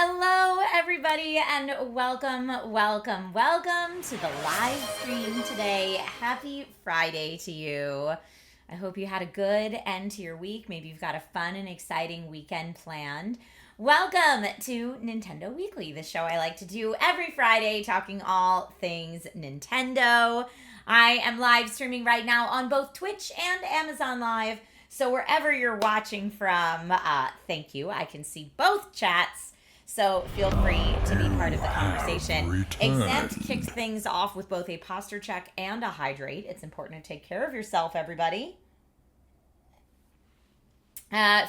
Hello, everybody, and welcome to the live stream today. Happy Friday to you. I hope you had a good end to your week. Maybe you've got a fun and exciting weekend planned. Welcome to Nintendo Weekly, the show I like to do every Friday, talking all things Nintendo. I am live streaming right now on both Twitch and Amazon Live, so wherever you're watching from, thank you. I can see both chats. So feel free to be part of the conversation. Exempt kicks things off with both a posture check and a hydrate. It's important to take care of yourself, everybody.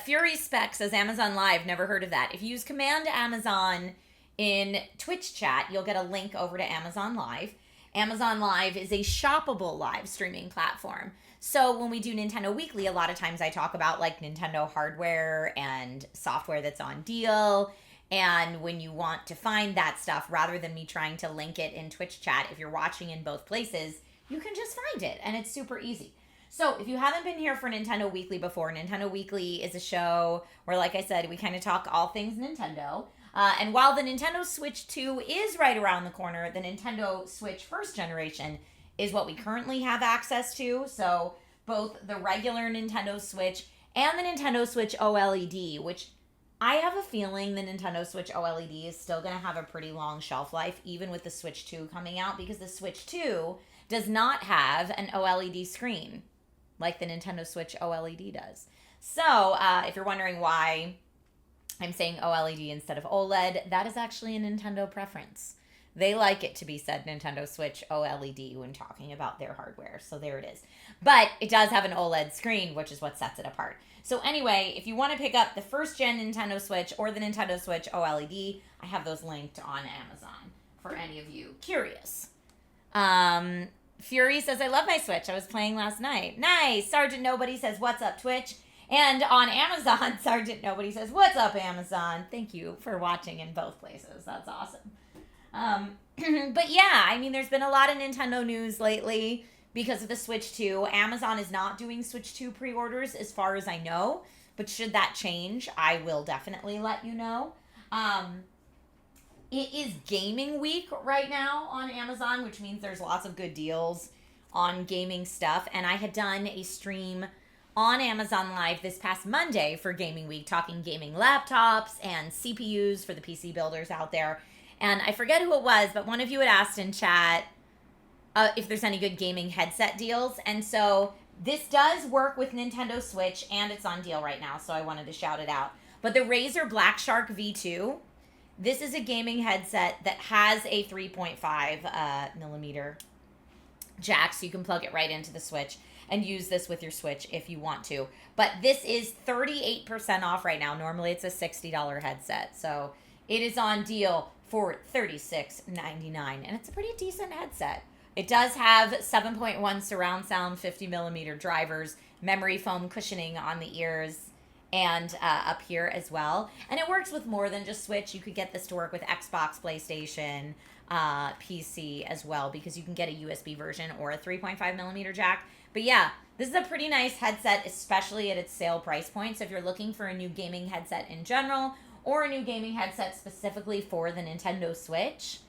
Fury Spec says Amazon Live. Never heard of that. If you use Command Amazon in Twitch chat, you'll get a link over to Amazon Live. Amazon Live is a shoppable live streaming platform. So when we do Nintendo Weekly, a lot of times I talk about like Nintendo hardware and software that's on deal. And when you want to find that stuff, rather than me trying to link it in Twitch chat, if you're watching in both places, you can just find it, and it's super easy. So if you haven't been here for Nintendo Weekly before, Nintendo Weekly is a show where, like I said, we kind of talk all things Nintendo. And while the Nintendo Switch 2 is right around the corner, the Nintendo Switch first generation is what we currently have access to. So both the regular Nintendo Switch and the Nintendo Switch OLED, which I have a feeling the Nintendo Switch OLED is still going to have a pretty long shelf life, even with the Switch 2 coming out, because the Switch 2 does not have an OLED screen like the Nintendo Switch OLED does. So if you're wondering why I'm saying OLED instead of OLED, that is actually a Nintendo preference. They like it to be said Nintendo Switch OLED when talking about their hardware. So there it is. But it does have an OLED screen, which is what sets it apart. So anyway, if you want to pick up the first gen Nintendo Switch or the Nintendo Switch OLED, I have those linked on Amazon for any of you curious. Fury says, I love my Switch. I was playing last night. Nice. Sergeant Nobody says, what's up, Twitch? And on Amazon, Sergeant Nobody says, what's up, Amazon? Thank you for watching in both places. That's awesome. But yeah, I mean, there's been a lot of Nintendo news lately because of the Switch 2. Amazon is not doing Switch 2 pre-orders as far as I know, but should that change, I will definitely let you know. It is gaming week right now on Amazon, which means there's lots of good deals on gaming stuff. And I had done a stream on Amazon Live this past Monday for gaming week, talking gaming laptops and CPUs for the PC builders out there. And I forget who it was, but one of you had asked in chat if there's any good gaming headset deals. And so this does work with Nintendo Switch, and it's on deal right now, so I wanted to shout it out. But the Razer Black Shark V2, this is a gaming headset that has a 3.5 millimeter jack, so you can plug it right into the Switch and use this with your Switch if you want to. But this is 38% off right now. Normally it's a $60 headset, so it is on deal for $36.99, and it's a pretty decent headset. It does have 7.1 surround sound, 50 millimeter drivers, memory foam cushioning on the ears, and up here as well. And it works with more than just Switch. You could get this to work with Xbox, PlayStation, PC as well, because you can get a USB version or a 3.5 millimeter jack. But yeah, this is a pretty nice headset, especially at its sale price point. So if you're looking for a new gaming headset in general, or a new gaming headset specifically for the Nintendo Switch,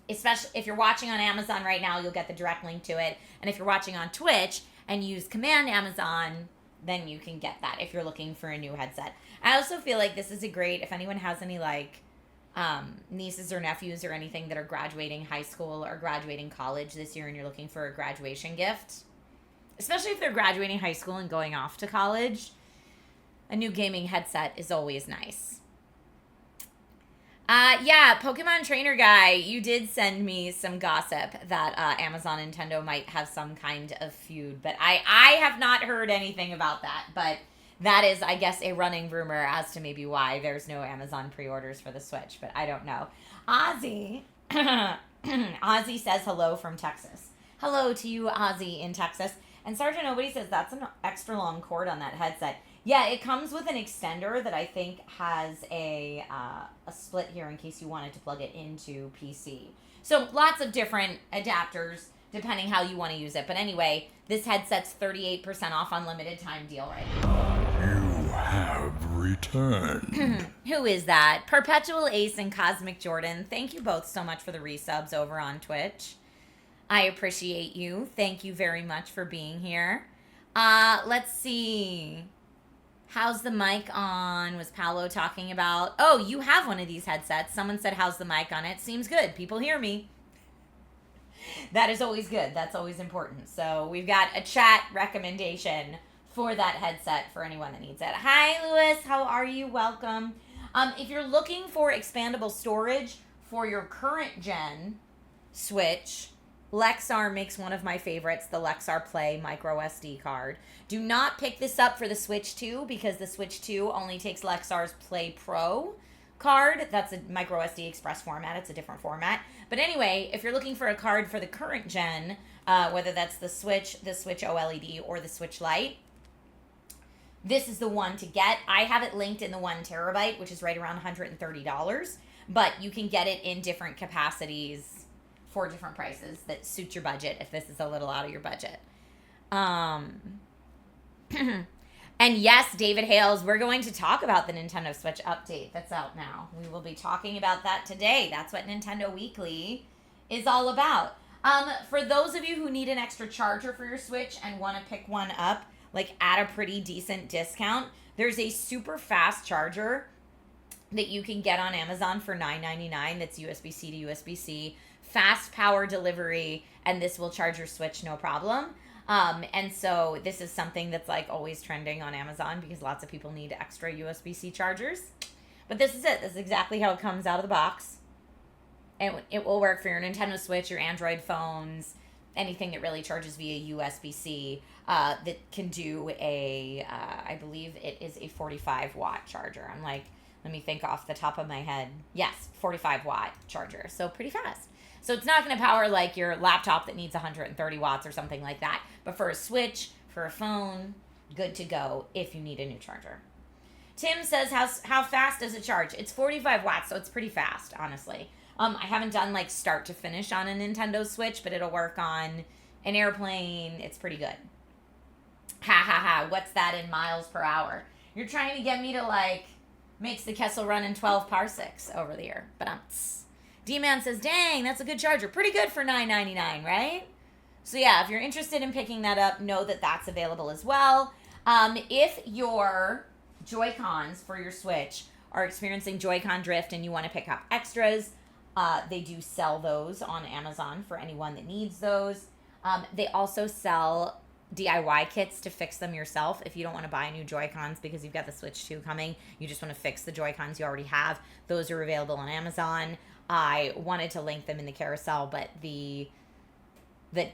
especially if you're watching on Amazon right now, you'll get the direct link to it. And if you're watching on Twitch and use Command Amazon, then you can get that if you're looking for a new headset. I also feel like this is a great, if anyone has any like nieces or nephews or anything that are graduating high school or graduating college this year and you're looking for a graduation gift, especially if they're graduating high school and going off to college, a new gaming headset is always nice. Yeah, Pokemon Trainer Guy, you did send me some gossip that Amazon and Nintendo might have some kind of feud, but I have not heard anything about that, but that is, I guess, a running rumor as to maybe why there's no Amazon pre-orders for the Switch, but I don't know. Ozzy, Ozzy says hello from Texas. Hello to you, Ozzy, in Texas. And Sergeant Nobody says that's an extra long cord on that headset. Yeah, it comes with an extender that I think has a split here in case you wanted to plug it into PC. So lots of different adapters depending how you want to use it. But anyway, this headset's 38% off on limited time deal right now. You have returned. Who is that? Perpetual Ace and Cosmic Jordan. Thank you both so much for the resubs over on Twitch. I appreciate you. Thank you very much for being here. Let's see. How's the mic on? Was Paolo talking about? Oh, you have one of these headsets. Someone said, how's the mic on it? Seems good. People hear me. That is always good. That's always important. So we've got a chat recommendation for that headset for anyone that needs it. Hi, Lewis. How are you? Welcome. If you're looking for expandable storage for your current gen Switch, Lexar makes one of my favorites, the Lexar Play micro SD card. Do not pick this up for the Switch 2 because the Switch 2 only takes Lexar's Play Pro card. That's a micro SD express format. It's a different format. But anyway, if you're looking for a card for the current gen, whether that's the Switch OLED, or the Switch Lite, this is the one to get. I have it linked in the 1 terabyte, which is right around $130. But you can get it in different capacities for different prices that suit your budget if this is a little out of your budget. And yes, David Hales, we're going to talk about the Nintendo Switch update that's out now. We will be talking about that today. That's what Nintendo Weekly is all about. For those of you who need an extra charger for your Switch and want to pick one up, like at a pretty decent discount, there's a super fast charger that you can get on Amazon for $9.99 that's USB-C to USB-C, fast power delivery, and this will charge your Switch no problem. And so this is something that's like always trending on Amazon because lots of people need extra USB-C chargers. But this is it. This is exactly how it comes out of the box. And it will work for your Nintendo Switch, your Android phones, anything that really charges via USB-C that can do I believe it is a 45 watt charger. I'm like, let me think off the top of my head. Yes, 45 watt charger. So pretty fast. So it's not going to power like your laptop that needs 130 watts or something like that. But for a Switch, for a phone, good to go if you need a new charger. Tim says, how fast does it charge? It's 45 watts, so it's pretty fast, honestly. I haven't done like start to finish on a Nintendo Switch, but it'll work on an airplane. It's pretty good. Ha ha ha. What's that in miles per hour? You're trying to get me to like makes the Kessel run in 12 parsecs over the air. But D-Man says, dang, that's a good charger. Pretty good for $9.99, right? So yeah, if you're interested in picking that up, know that that's available as well. If your Joy-Cons for your Switch are experiencing Joy-Con drift and you want to pick up extras, they do sell those on Amazon for anyone that needs those. They also sell DIY kits to fix them yourself if you don't want to buy new Joy-Cons because you've got the Switch 2 coming. You just want to fix the Joy-Cons you already have. Those are available on Amazon. I wanted to link them in the carousel, but the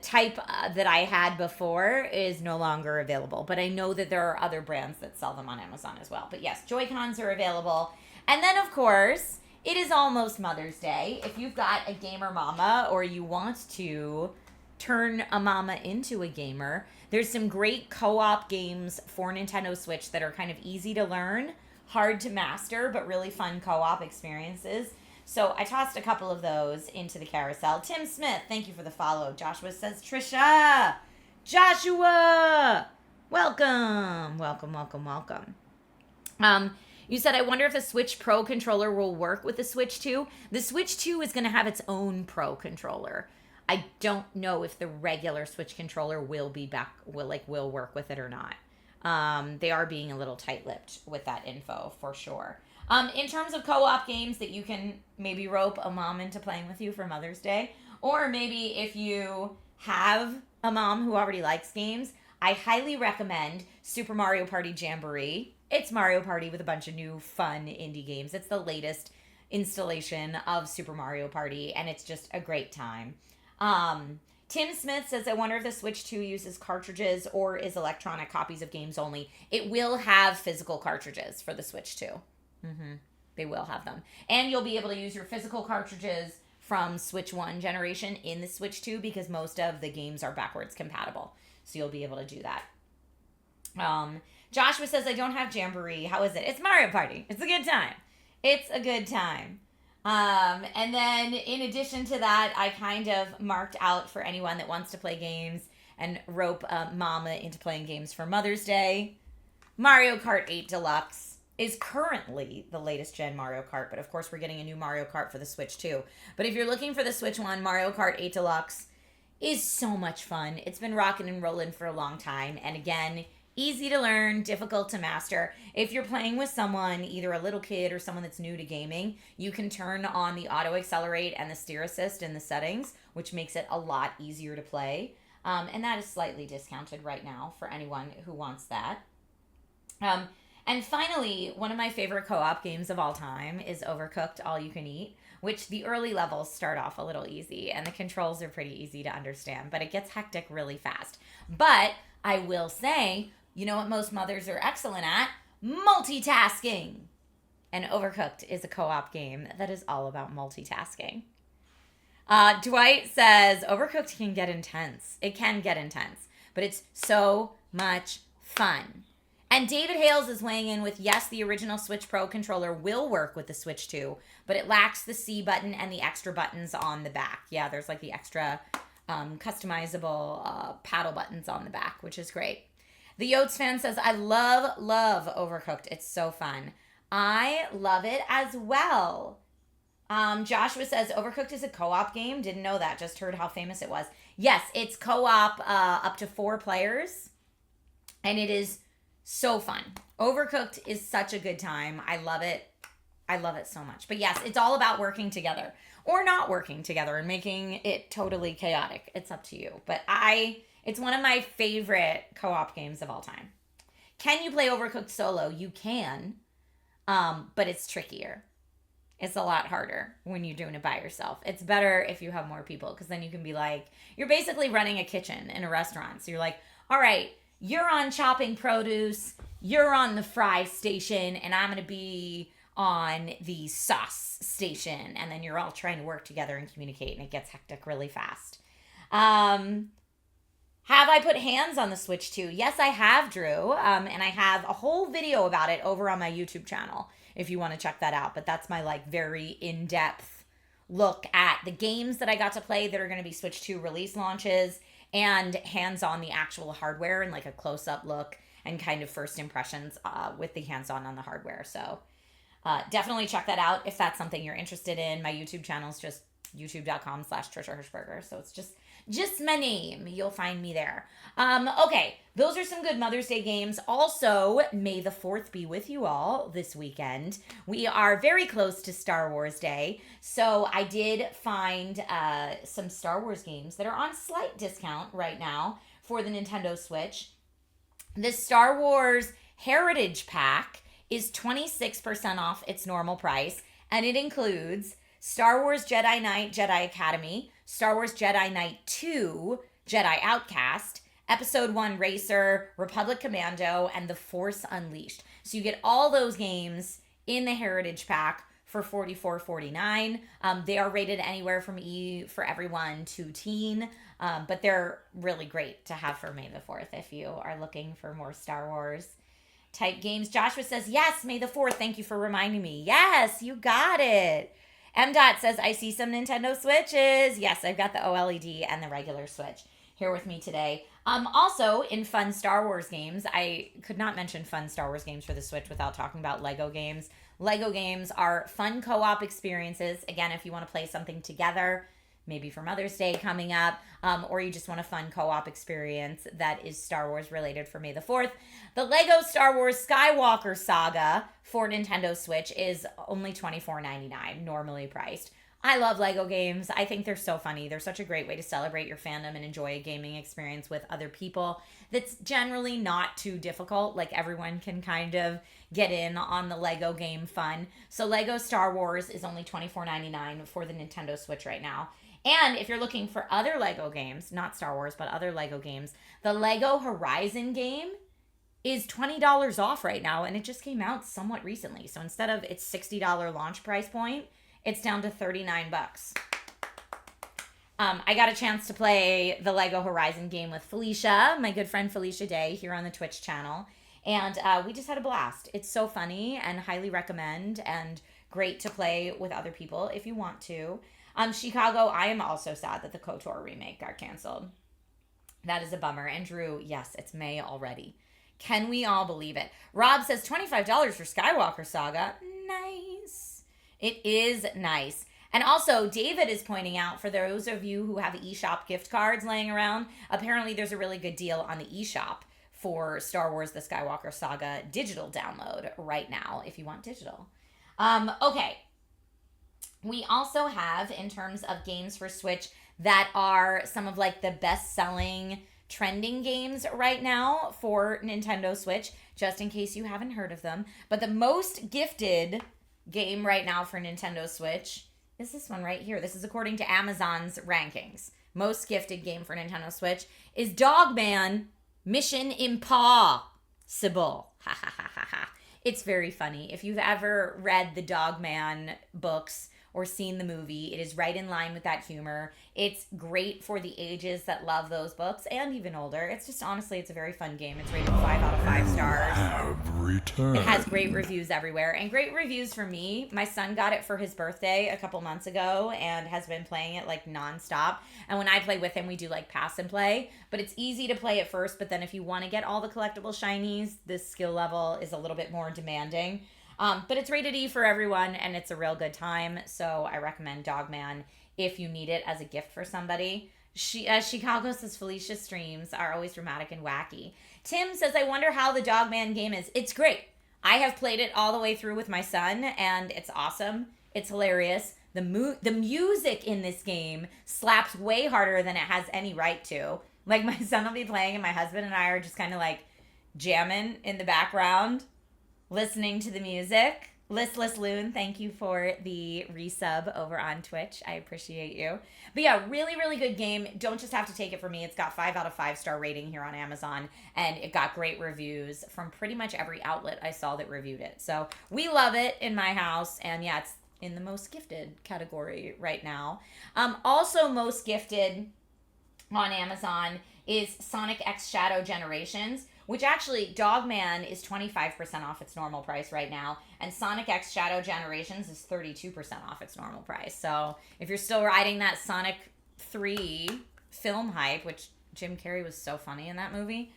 type that I had before is no longer available. But I know that there are other brands that sell them on Amazon as well. But yes, Joy-Cons are available. And then, of course, it is almost Mother's Day. If you've got a gamer mama or you want to turn a mama into a gamer, there's some great co-op games for Nintendo Switch that are kind of easy to learn, hard to master, but really fun co-op experiences. So I tossed a couple of those into the carousel. Tim Smith, thank you for the follow. Joshua says, Trisha! Joshua! Welcome! Welcome. You said, I wonder if the Switch Pro controller will work with the Switch 2. The Switch 2 is going to have its own Pro controller. I don't know if the regular Switch controller will work with it or not. They are being a little tight-lipped with that info for sure. In terms of co-op games that you can maybe rope a mom into playing with you for Mother's Day, or maybe if you have a mom who already likes games, I highly recommend Super Mario Party Jamboree. It's Mario Party with a bunch of new fun indie games. It's the latest installation of Super Mario Party, and it's just a great time. Tim Smith says, I wonder if the Switch 2 uses cartridges or is electronic copies of games only. It will have physical cartridges for the Switch 2. They will have them. And you'll be able to use your physical cartridges from Switch 1 generation in the Switch 2 because most of the games are backwards compatible. So you'll be able to do that. Joshua says, I don't have Jamboree. How is it? It's Mario Party. It's a good time. And then in addition to that, I kind of marked out for anyone that wants to play games and rope mama into playing games for Mother's Day. Mario Kart 8 Deluxe. is currently the latest gen Mario Kart, but of course we're getting a new Mario Kart for the Switch too. But if you're looking for the Switch one, Mario Kart 8 Deluxe is so much fun. It's been rocking and rolling for a long time. And again, easy to learn, difficult to master. If you're playing with someone, either a little kid or someone that's new to gaming, you can turn on the auto accelerate and the steer assist in the settings, which makes it a lot easier to play. And that is slightly discounted right now for anyone who wants that. And finally, one of my favorite co-op games of all time is Overcooked All You Can Eat, which the early levels start off a little easy and the controls are pretty easy to understand, but it gets hectic really fast. But I will say, you know what most mothers are excellent at? Multitasking. And Overcooked is a co-op game that is all about multitasking. Dwight says, Overcooked can get intense. It can get intense, but it's so much fun. And David Hales is weighing in with, yes, the original Switch Pro controller will work with the Switch 2, but it lacks the C button and the extra buttons on the back. Yeah, there's like the extra customizable paddle buttons on the back, which is great. The Yotes fan says, I love Overcooked. It's so fun. I love it as well. Joshua says, Overcooked is a co-op game. Didn't know that. Just heard how famous it was. Yes, it's co-op up to 4 players, and it is so fun. Overcooked is such a good time. I love it. I love it so much. But yes, it's all about working together or not working together and making it totally chaotic. It's up to you. But it's one of my favorite co-op games of all time. Can you play Overcooked solo? You can, but it's trickier. It's a lot harder when you're doing it by yourself. It's better if you have more people, because then you can be like, you're basically running a kitchen in a restaurant. So you're like, all right, you're on chopping produce, you're on the fry station, and I'm going to be on the sauce station. And then you're all trying to work together and communicate, and it gets hectic really fast. Have I put hands on the Switch 2? Yes, I have, Drew. And I have a whole video about it over on my YouTube channel if you want to check that out. But that's my like very in-depth look at the games that I got to play that are going to be Switch 2 release launches, and hands-on the actual hardware and like a close-up look and kind of first impressions with the hands-on the hardware. So definitely check that out if that's something you're interested in. My YouTube channel is just youtube.com/Trisha Hershberger. So it's just my name. You'll find me there. Okay, those are some good Mother's Day games. Also, May the 4th be with you all this weekend. We are very close to Star Wars Day. So I did find some Star Wars games that are on slight discount right now for the Nintendo Switch. The Star Wars Heritage Pack is 26% off its normal price, and it includes Star Wars Jedi Knight, Jedi Academy, Star Wars Jedi Knight 2, Jedi Outcast, Episode 1 Racer, Republic Commando, and The Force Unleashed. So you get all those games in the Heritage Pack for $44.49. They are rated anywhere from E for everyone to teen, but they're really great to have for May the 4th if you are looking for more Star Wars type games. Joshua says, yes, May the 4th. Thank you for reminding me. Yes, you got it. M. Dot says, I see some Nintendo Switches. Yes, I've got the OLED and the regular Switch here with me today. Also, in fun Star Wars games, I could not mention fun Star Wars games for the Switch without talking about Lego games. Lego games are fun co-op experiences. Again, if you want to play something together, maybe for Mother's Day coming up, or you just want a fun co-op experience that is Star Wars related for May the 4th. The Lego Star Wars Skywalker Saga for Nintendo Switch is only $24.99, normally priced. I love Lego games. I think they're so funny. They're such a great way to celebrate your fandom and enjoy a gaming experience with other people that's generally not too difficult. Like everyone can kind of get in on the Lego game fun. So Lego Star Wars is only $24.99 for the Nintendo Switch right now. And if you're looking for other Lego games, not Star Wars, but other Lego games, the Lego Horizon game is $20 off right now, and it just came out somewhat recently. So instead of its $60 launch price point, it's down to $39. I got a chance to play the Lego Horizon game with Felicia, my good friend Felicia Day, here on the Twitch channel. And we just had a blast. It's so funny and highly recommend, and great to play with other people if you want to. Chicago, I am also sad that the KOTOR remake got canceled. That is a bummer. And Drew, yes, it's May already. Can we all believe it? Rob says $25 for Skywalker Saga. Nice. It is nice. And also, David is pointing out, for those of you who have eShop gift cards laying around, apparently there's a really good deal on the eShop for Star Wars The Skywalker Saga digital download right now, if you want digital. Okay. We also have, in terms of games for Switch, that are some of like the best-selling trending games right now for Nintendo Switch, just in case you haven't heard of them. But the most gifted game right now for Nintendo Switch is this one right here. This is according to Amazon's rankings. Most gifted game for Nintendo Switch is Dogman Mission Impossible. Ha ha ha ha ha. It's very funny. If you've ever read the Dogman books or seen the movie, it is right in line with that humor. It's great for the ages that love those books and even older. It's just, honestly, it's a very fun game. It's rated 5 out of 5 stars. Have returned. It has great reviews everywhere, and great reviews for me. My son got it for his birthday a couple months ago and has been playing it like nonstop. And when I play with him, we do like pass and play, but it's easy to play at first. But then if you want to get all the collectible shinies, this skill level is a little bit more demanding. But it's rated E for everyone, and it's a real good time. So I recommend Dogman if you need it as a gift for somebody. Chicago says Felicia's streams are always dramatic and wacky. Tim says, I wonder how the Dogman game is. It's great. I have played it all the way through with my son, and it's awesome. It's hilarious. The music in this game slaps way harder than it has any right to. Like, my son will be playing, and my husband and I are just kind of like jamming in the background, listening to the music. Listless Loon, thank you for the resub over on Twitch. I appreciate you. But yeah, really, really good game. Don't just have to take it from me. It's got 5 out of 5 star rating here on Amazon, and it got great reviews from pretty much every outlet I saw that reviewed it. So we love it in my house, and yeah, it's in the most gifted category right now. Also most gifted on Amazon is Sonic X Shadow Generations, which actually, Dogman is 25% off its normal price right now, and Sonic X Shadow Generations is 32% off its normal price. So if you're still riding that Sonic 3 film hype, which Jim Carrey was so funny in that movie,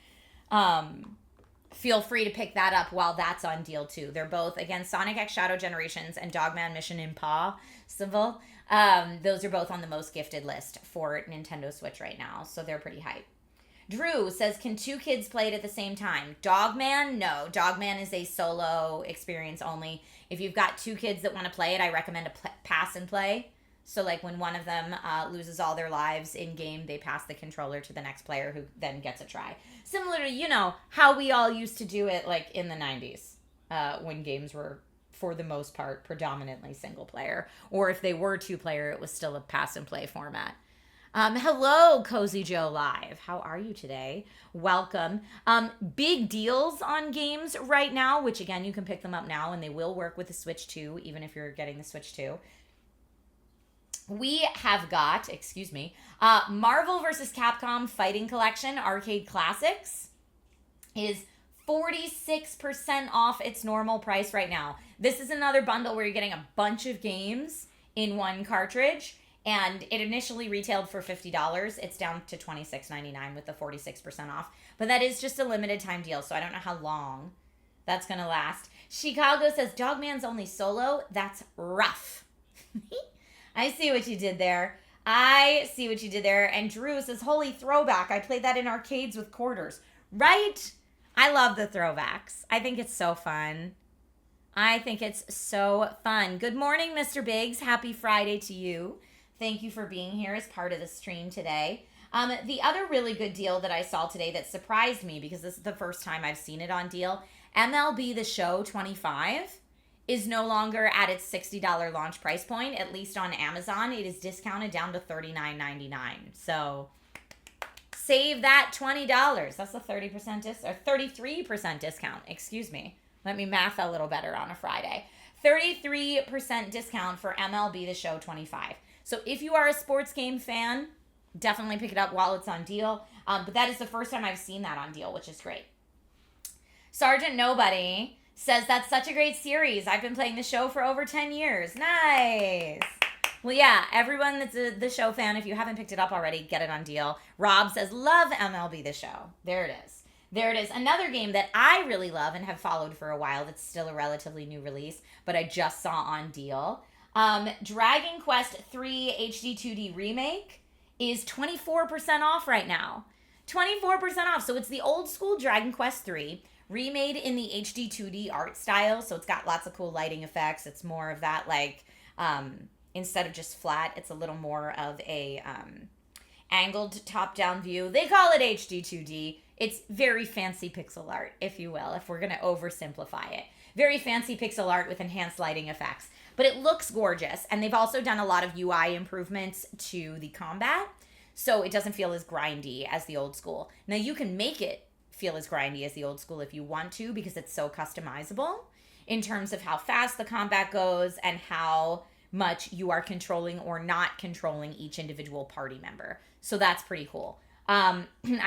feel free to pick that up while that's on deal too. They're both, again, Sonic X Shadow Generations and Dogman Mission Impossible. Those are both on the most gifted list for Nintendo Switch right now, so they're pretty hype. Drew says, can 2 kids play it at the same time? Dogman? No. Dogman is a solo experience only. If you've got 2 kids that want to play it, I recommend a pass and play. So, like, when one of them loses all their lives in-game, they pass the controller to the next player who then gets a try. Similar to, you know, how we all used to do it, like, in the 90s, when games were, for the most part, predominantly single-player. Or if they were 2-player, it was still a pass-and-play format. Hello, Cozy Joe Live. How are you today? Welcome. Big deals on games right now, which again, you can pick them up now and they will work with the Switch 2, even if you're getting the Switch 2. We have got, Marvel vs. Capcom Fighting Collection Arcade Classics is 46% off its normal price right now. This is another bundle where you're getting a bunch of games in one cartridge. And it initially retailed for $50. It's down to $26.99 with the 46% off. But that is just a limited time deal, so I don't know how long that's going to last. Chicago says, Dogman's only solo? That's rough. I see what you did there. And Drew says, holy throwback. I played that in arcades with quarters. Right? I love the throwbacks. I think it's so fun. Good morning, Mr. Biggs. Happy Friday to you. Thank you for being here as part of the stream today. The other really good deal that I saw today that surprised me, because this is the first time I've seen it on deal, MLB The Show 25 is no longer at its $60 launch price point, at least on Amazon. It is discounted down to $39.99. So save that $20. That's a 33% discount. Excuse me. Let me math a little better on a Friday. 33% discount for MLB The Show 25. So if you are a sports game fan, definitely pick it up while it's on deal. But that is the first time I've seen that on deal, which is great. Sergeant Nobody says, that's such a great series. I've been playing the show for over 10 years. Nice. Well, yeah, everyone that's the show fan, if you haven't picked it up already, get it on deal. Rob says, love MLB The Show. There it is. There it is. Another game that I really love and have followed for a while that's still a relatively new release, but I just saw on deal. Dragon Quest 3 HD 2D Remake is 24% off right now. 24% off. So it's the old school Dragon Quest 3 remade in the HD 2D art style. So it's got lots of cool lighting effects. It's more of that, like, instead of just flat, it's a little more of a angled top-down view. They call it HD 2D. It's very fancy pixel art, if you will, if we're going to oversimplify it. Very fancy pixel art with enhanced lighting effects. But it looks gorgeous. And they've also done a lot of UI improvements to the combat, so it doesn't feel as grindy as the old school. Now, you can make it feel as grindy as the old school if you want to, because it's so customizable in terms of how fast the combat goes and how much you are controlling or not controlling each individual party member. So that's pretty cool. I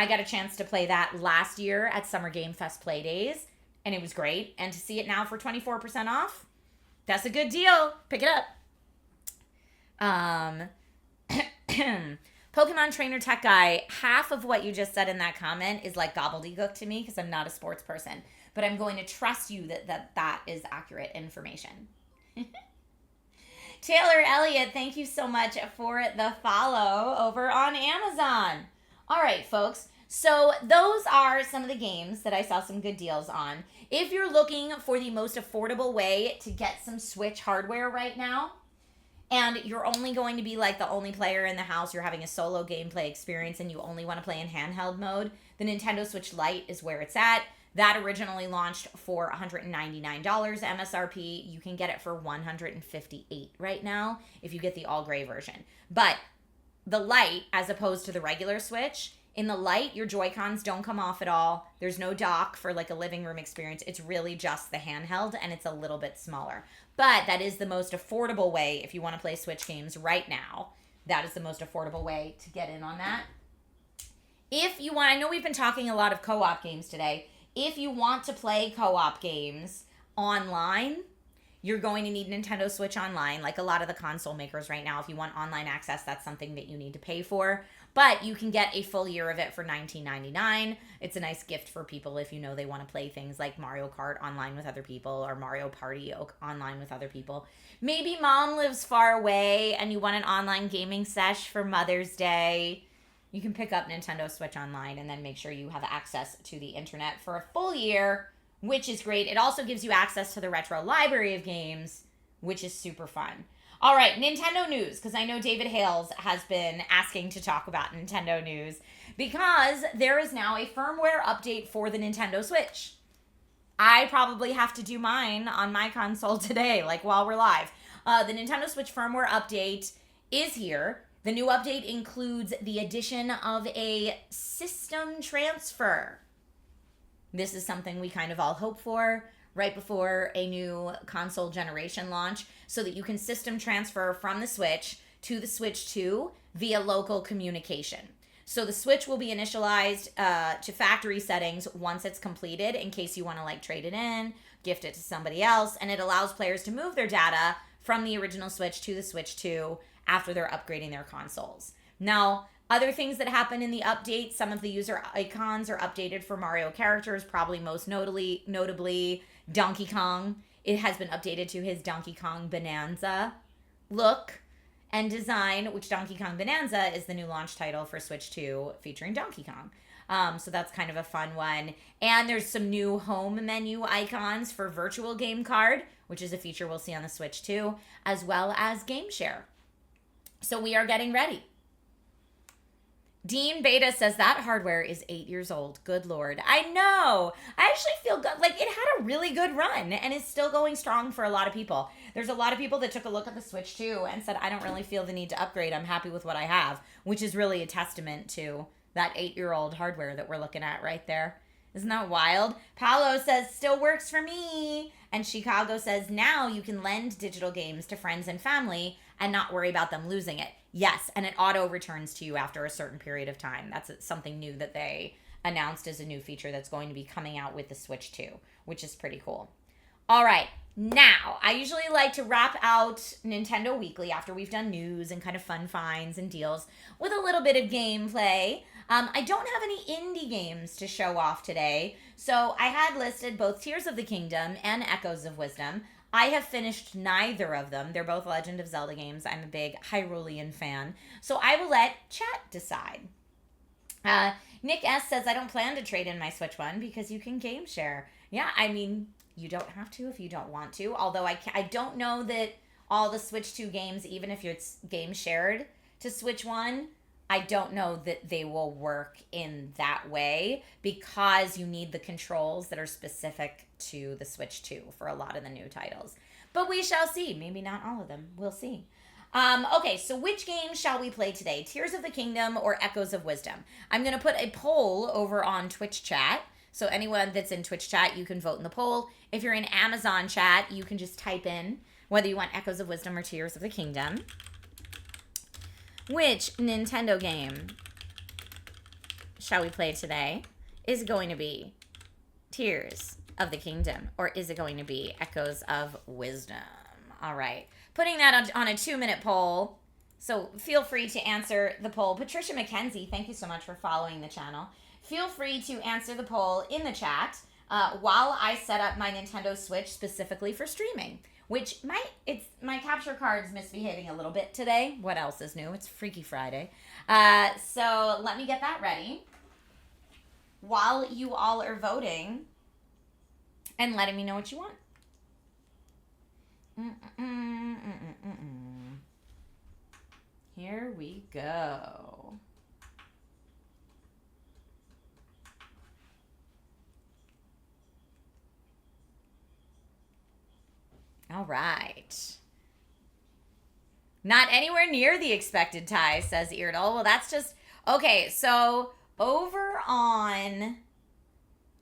got a chance to play that last year at Summer Game Fest Play Days, and it was great. And to see it now for 24% off, that's a good deal. Pick it up. Pokemon Trainer Tech Guy, half of what you just said in that comment is like gobbledygook to me because I'm not a sports person. But I'm going to trust you that is accurate information. Taylor Elliott, thank you so much for the follow over on Amazon. All right, folks. So those are some of the games that I saw some good deals on. If you're looking for the most affordable way to get some Switch hardware right now, and you're only going to be like the only player in the house, you're having a solo gameplay experience, and you only want to play in handheld mode, the Nintendo Switch Lite is where it's at. That originally launched for $199 MSRP. You can get it for $158 right now if you get the all gray version. But the Lite, as opposed to the regular Switch, in the Lite, your Joy-Cons don't come off at all. There's no dock for like a living room experience. It's really just the handheld, and it's a little bit smaller. But that is the most affordable way if you want to play Switch games right now. That is the most affordable way to get in on that. If you want, I know we've been talking a lot of co-op games today. If you want to play co-op games online, you're going to need Nintendo Switch Online, like a lot of the console makers right now. If you want online access, that's something that you need to pay for. But you can get a full year of it for $19.99. It's a nice gift for people if you know they want to play things like Mario Kart online with other people or Mario Party online with other people. Maybe mom lives far away and you want an online gaming sesh for Mother's Day. You can pick up Nintendo Switch Online and then make sure you have access to the internet for a full year, which is great. It also gives you access to the retro library of games, which is super fun. All right, Nintendo news, because I know David Hales has been asking to talk about Nintendo news, because there is now a firmware update for the Nintendo Switch. I probably have to do mine on my console today, like while we're live. The Nintendo Switch firmware update is here. The new update includes the addition of a system transfer. This is something we kind of all hope for right before a new console generation launch, so that you can system transfer from the Switch to the Switch 2 via local communication. So the Switch will be initialized to factory settings once it's completed, in case you want to like trade it in, gift it to somebody else, and it allows players to move their data from the original Switch to the Switch 2 after they're upgrading their consoles. Now, other things that happen in the update, some of the user icons are updated for Mario characters, probably most notably Donkey Kong. It has been updated to his Donkey Kong Bonanza look and design, which Donkey Kong Bonanza is the new launch title for Switch 2 featuring Donkey Kong. So that's kind of a fun one. And there's some new home menu icons for Virtual Game Card, which is a feature we'll see on the Switch 2, as well as Game Share. So we are getting ready. Dean Beta says that hardware is 8 years old. Good Lord. I know. I actually feel good. Like, it had a really good run and is still going strong for a lot of people. There's a lot of people that took a look at the Switch 2 and said, I don't really feel the need to upgrade. I'm happy with what I have, which is really a testament to that 8-year-old hardware that we're looking at right there. Isn't that wild? Paolo says, still works for me. And Chicago says, now you can lend digital games to friends and family and not worry about them losing it. Yes, and it auto returns to you after a certain period of time. That's something new that they announced as a new feature that's going to be coming out with the Switch 2, which is pretty cool. All right. Now, I usually like to wrap out Nintendo Weekly after we've done news and kind of fun finds and deals with a little bit of gameplay. I don't have any indie games to show off today, so I had listed both Tears of the Kingdom and Echoes of Wisdom. I have finished neither of them. They're both Legend of Zelda games. I'm a big Hyrulean fan, so I will let chat decide. Nick S. says, I don't plan to trade in my Switch One because you can game share. Yeah, I mean, you don't have to if you don't want to. Although I don't know that all the Switch 2 games, even if it's game shared to Switch 1, I don't know that they will work in that way because you need the controls that are specific to the Switch 2 for a lot of the new titles. But we shall see. Maybe not all of them. We'll see. Okay, so which game shall we play today? Tears of the Kingdom or Echoes of Wisdom? I'm going to put a poll over on Twitch chat. So anyone that's in Twitch chat, you can vote in the poll. If you're in Amazon chat, you can just type in whether you want Echoes of Wisdom or Tears of the Kingdom. Which Nintendo game shall we play today? Is it going to be Tears of the Kingdom or is it going to be Echoes of Wisdom? All right. Putting that on a 2-minute poll. So feel free to answer the poll. Patricia McKenzie, thank you so much for following the channel. Feel free to answer the poll in the chat while I set up my Nintendo Switch specifically for streaming, which my capture card's misbehaving a little bit today. What else is new? It's Freaky Friday. So let me get that ready while you all are voting and letting me know what you want. Here we go. All right. Not anywhere near the expected tie, says Eardle. Well, that's just... Okay, so over on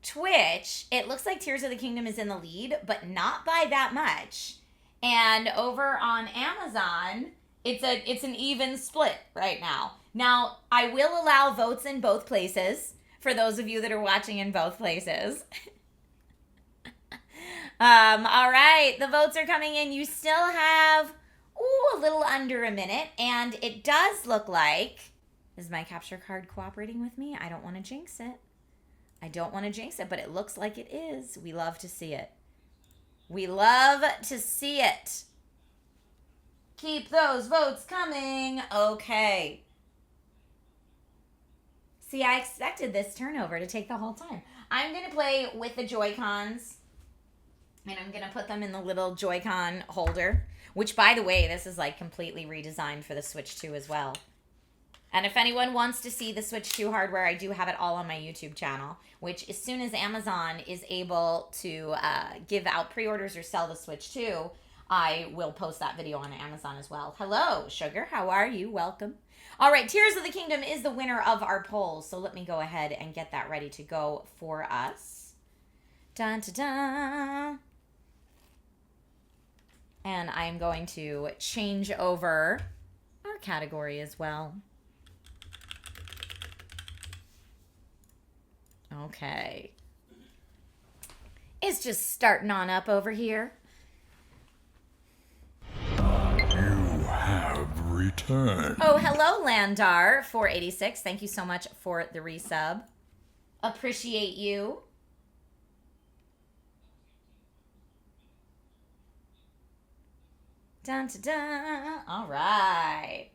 Twitch, it looks like Tears of the Kingdom is in the lead, but not by that much. And over on Amazon, it's an even split right now. Now, I will allow votes in both places for those of you that are watching in both places. All right, the votes are coming in. You still have, a little under a minute, and it does look like, is my capture card cooperating with me? I don't want to jinx it. But it looks like it is. We love to see it. We love to see it. Keep those votes coming. Okay. See, I expected this turnover to take the whole time. I'm going to play with the Joy-Cons. And I'm going to put them in the little Joy-Con holder. Which, by the way, this is like completely redesigned for the Switch 2 as well. And if anyone wants to see the Switch 2 hardware, I do have it all on my YouTube channel. Which, as soon as Amazon is able to give out pre-orders or sell the Switch 2, I will post that video on Amazon as well. Hello, Sugar. How are you? Welcome. All right, Tears of the Kingdom is the winner of our poll. So let me go ahead and get that ready to go for us. Dun, dun, dun. And I'm going to change over our category as well. Okay. It's just starting on up over here. You have returned. Oh, hello, Landar486. Thank you so much for the resub. Appreciate you. Dun, dun, dun. All right.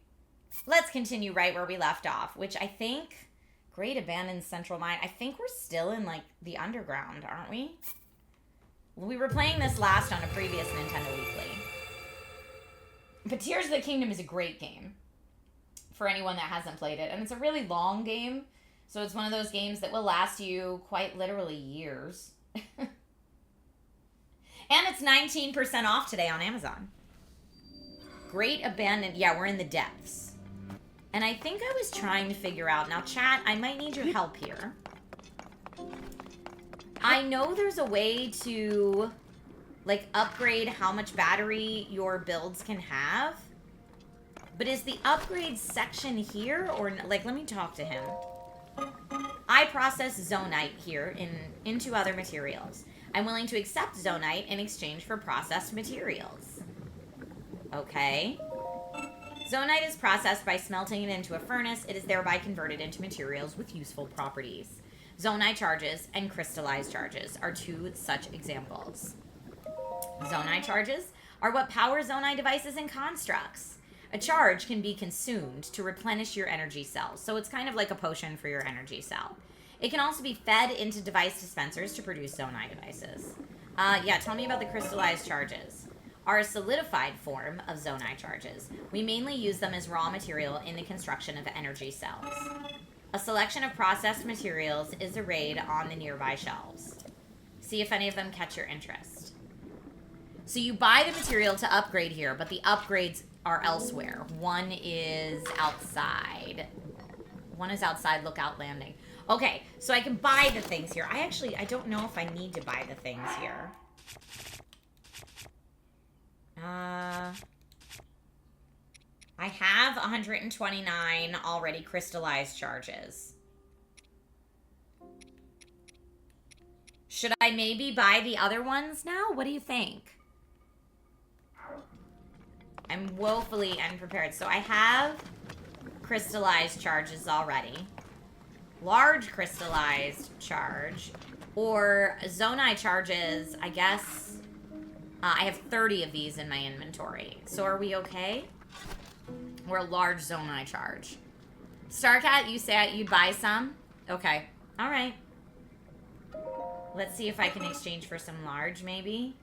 Let's continue right where we left off, which I think... Great Abandoned Central Mine. I think we're still in, like, the underground, aren't we? We were playing this last on a previous Nintendo Weekly. But Tears of the Kingdom is a great game for anyone that hasn't played it. And it's a really long game, so it's one of those games that will last you quite literally years. And it's 19% off today on Amazon. Great Abandoned... Yeah, we're in the depths. And I think I was trying to figure out... Now, chat, I might need your help here. I know there's a way to, like, upgrade how much battery your builds can have. But is the upgrade section here? Or, like, let me talk to him. I process zonite here into other materials. I'm willing to accept zonite in exchange for processed materials. Okay. Zonite is processed by smelting it into a furnace. It is thereby converted into materials with useful properties. Zonite charges and crystallized charges are two such examples. Zonite charges are what power zonite devices and constructs. A charge can be consumed to replenish your energy cells, so it's kind of like a potion for your energy cell. It can also be fed into device dispensers to produce zonite devices. Yeah, tell me about the crystallized charges. Are a solidified form of zonite charges. We mainly use them as raw material in the construction of energy cells. A selection of processed materials is arrayed on the nearby shelves. See if any of them catch your interest. So you buy the material to upgrade here, but the upgrades are elsewhere. One is outside. One is outside Lookout Landing. Okay, so I can buy the things here. I don't know if I need to buy the things here. I have 129 already crystallized charges. Should I maybe buy the other ones now? What do you think? I'm woefully unprepared. So I have crystallized charges already. Large crystallized charge. Or zonite charges, I guess. I have 30 of these in my inventory. So are we okay? Or a large zonite charge. Starcat, you said you'd buy some? Okay. All right. Let's see if I can exchange for some large, maybe.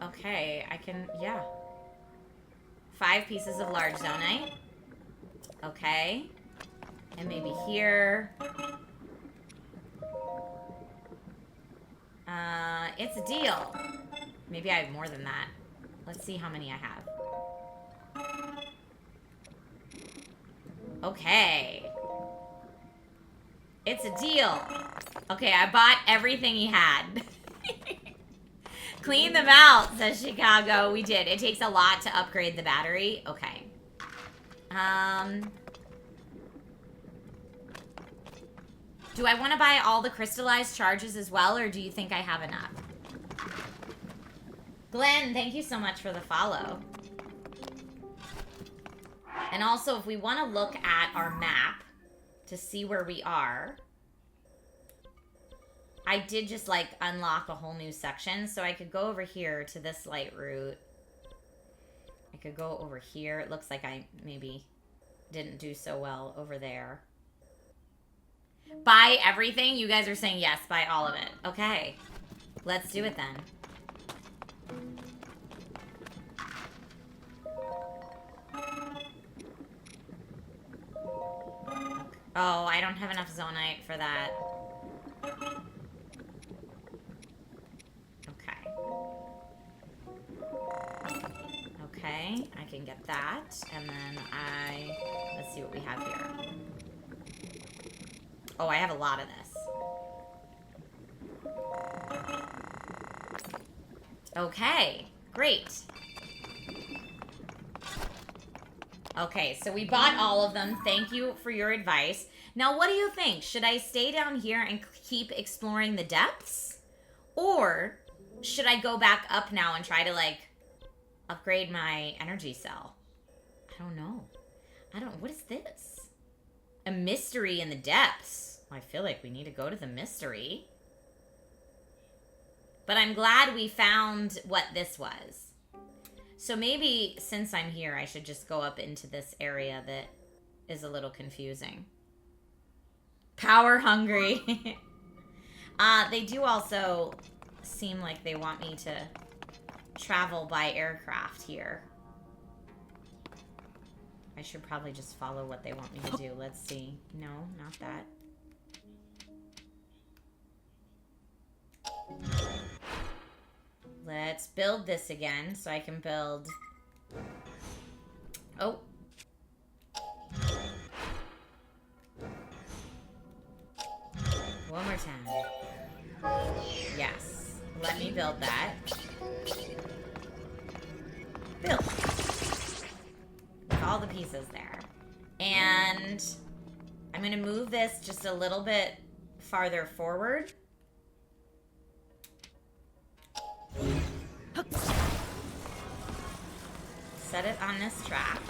Okay. I can, yeah. 5 pieces of large zonite. Okay. And maybe here. It's a deal. Maybe I have more than that. Let's see how many I have. Okay. It's a deal. Okay, I bought everything he had. Clean them out, says Chicago. We did. It takes a lot to upgrade the battery. Okay. Do I want to buy all the crystallized charges as well, or do you think I have enough? Glenn, thank you so much for the follow. And also, if we want to look at our map to see where we are, I did just, like, unlock a whole new section, so I could go over here to this light route. I could go over here. It looks like I maybe didn't do so well over there. Buy everything? You guys are saying yes, buy all of it. Okay. Let's do it then. Oh, I don't have enough zonite for that. Okay. Okay, I can get that. And then let's see what we have here. Oh, I have a lot of this. Okay, great. Okay, so we bought all of them. Thank you for your advice. Now, what do you think? Should I stay down here and keep exploring the depths? Or should I go back up now and try to, like, upgrade my energy cell? I don't know. What is this? A mystery in the depths. I feel like we need to go to the mystery. But I'm glad we found what this was. So maybe since I'm here, I should just go up into this area that is a little confusing. Power hungry. They do also seem like they want me to travel by aircraft here. I should probably just follow what they want me to do. Let's see. No, not that. Let's build this again so I can build... Oh. One more time. Yes. Let me build that. Build. With all the pieces there. And I'm going to move this just a little bit farther forward. Set it on this track.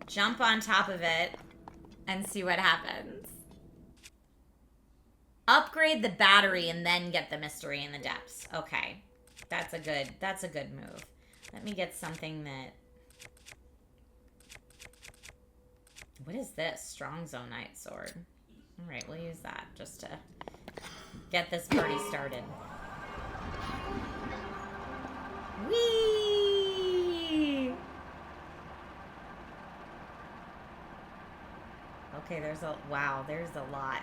Jump on top of it and see what happens. Upgrade the battery and then get the mystery in the depths. Okay. That's a good move. Let me get something that... What is this? Strong Zonite sword. Alright, we'll use that just to get this party started. Whee! Okay, there's a lot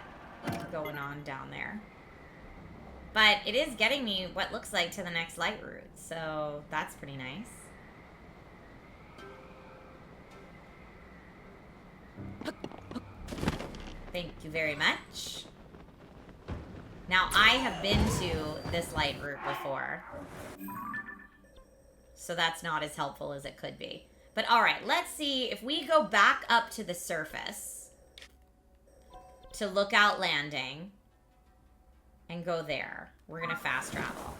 going on down there. But it is getting me what looks like to the next light route, so that's pretty nice. Thank you very much. Now, I have been to this light route before, so that's not as helpful as it could be. But alright, let's see if we go back up to the surface to Lookout Landing and go there. We're gonna fast travel.